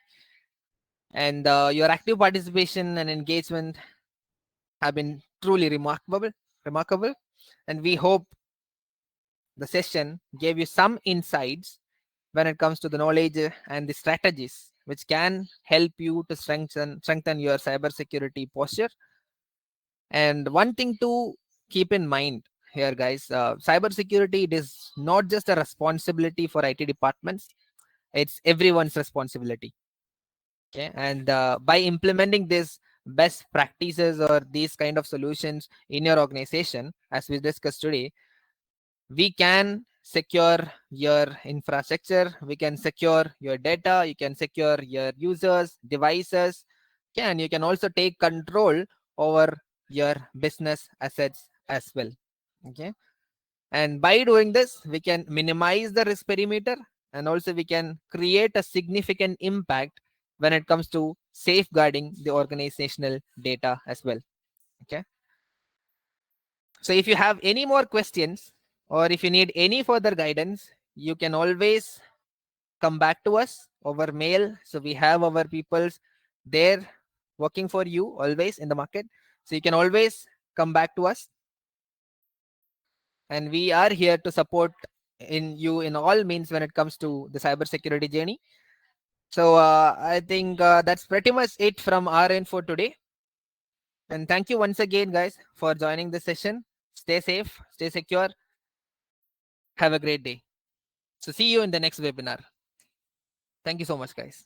And your active participation and engagement have been truly remarkable. And we hope the session gave you some insights when it comes to the knowledge and the strategies which can help you to strengthen your cybersecurity posture. And one thing to keep in mind here, guys, cybersecurity, it is not just a responsibility for IT departments, it's everyone's responsibility. Okay, and by implementing this best practices or these kind of solutions in your organization, as we discussed today, we can secure your infrastructure, we can secure your data, you can secure your users, devices, and you can also take control over your business assets as well. Okay, and by doing this, we can minimize the risk perimeter, and also we can create a significant impact when it comes to safeguarding the organizational data as well. Okay, so if you have any more questions or if you need any further guidance, you can always come back to us over mail. So we have our peoples there working for you always in the market. So you can always come back to us, and we are here to support in you in all means when it comes to the cybersecurity journey. So I think that's pretty much it from our end for today. And thank you once again, guys, for joining the session. Stay safe, stay secure. Have a great day. So see you in the next webinar. Thank you so much, guys.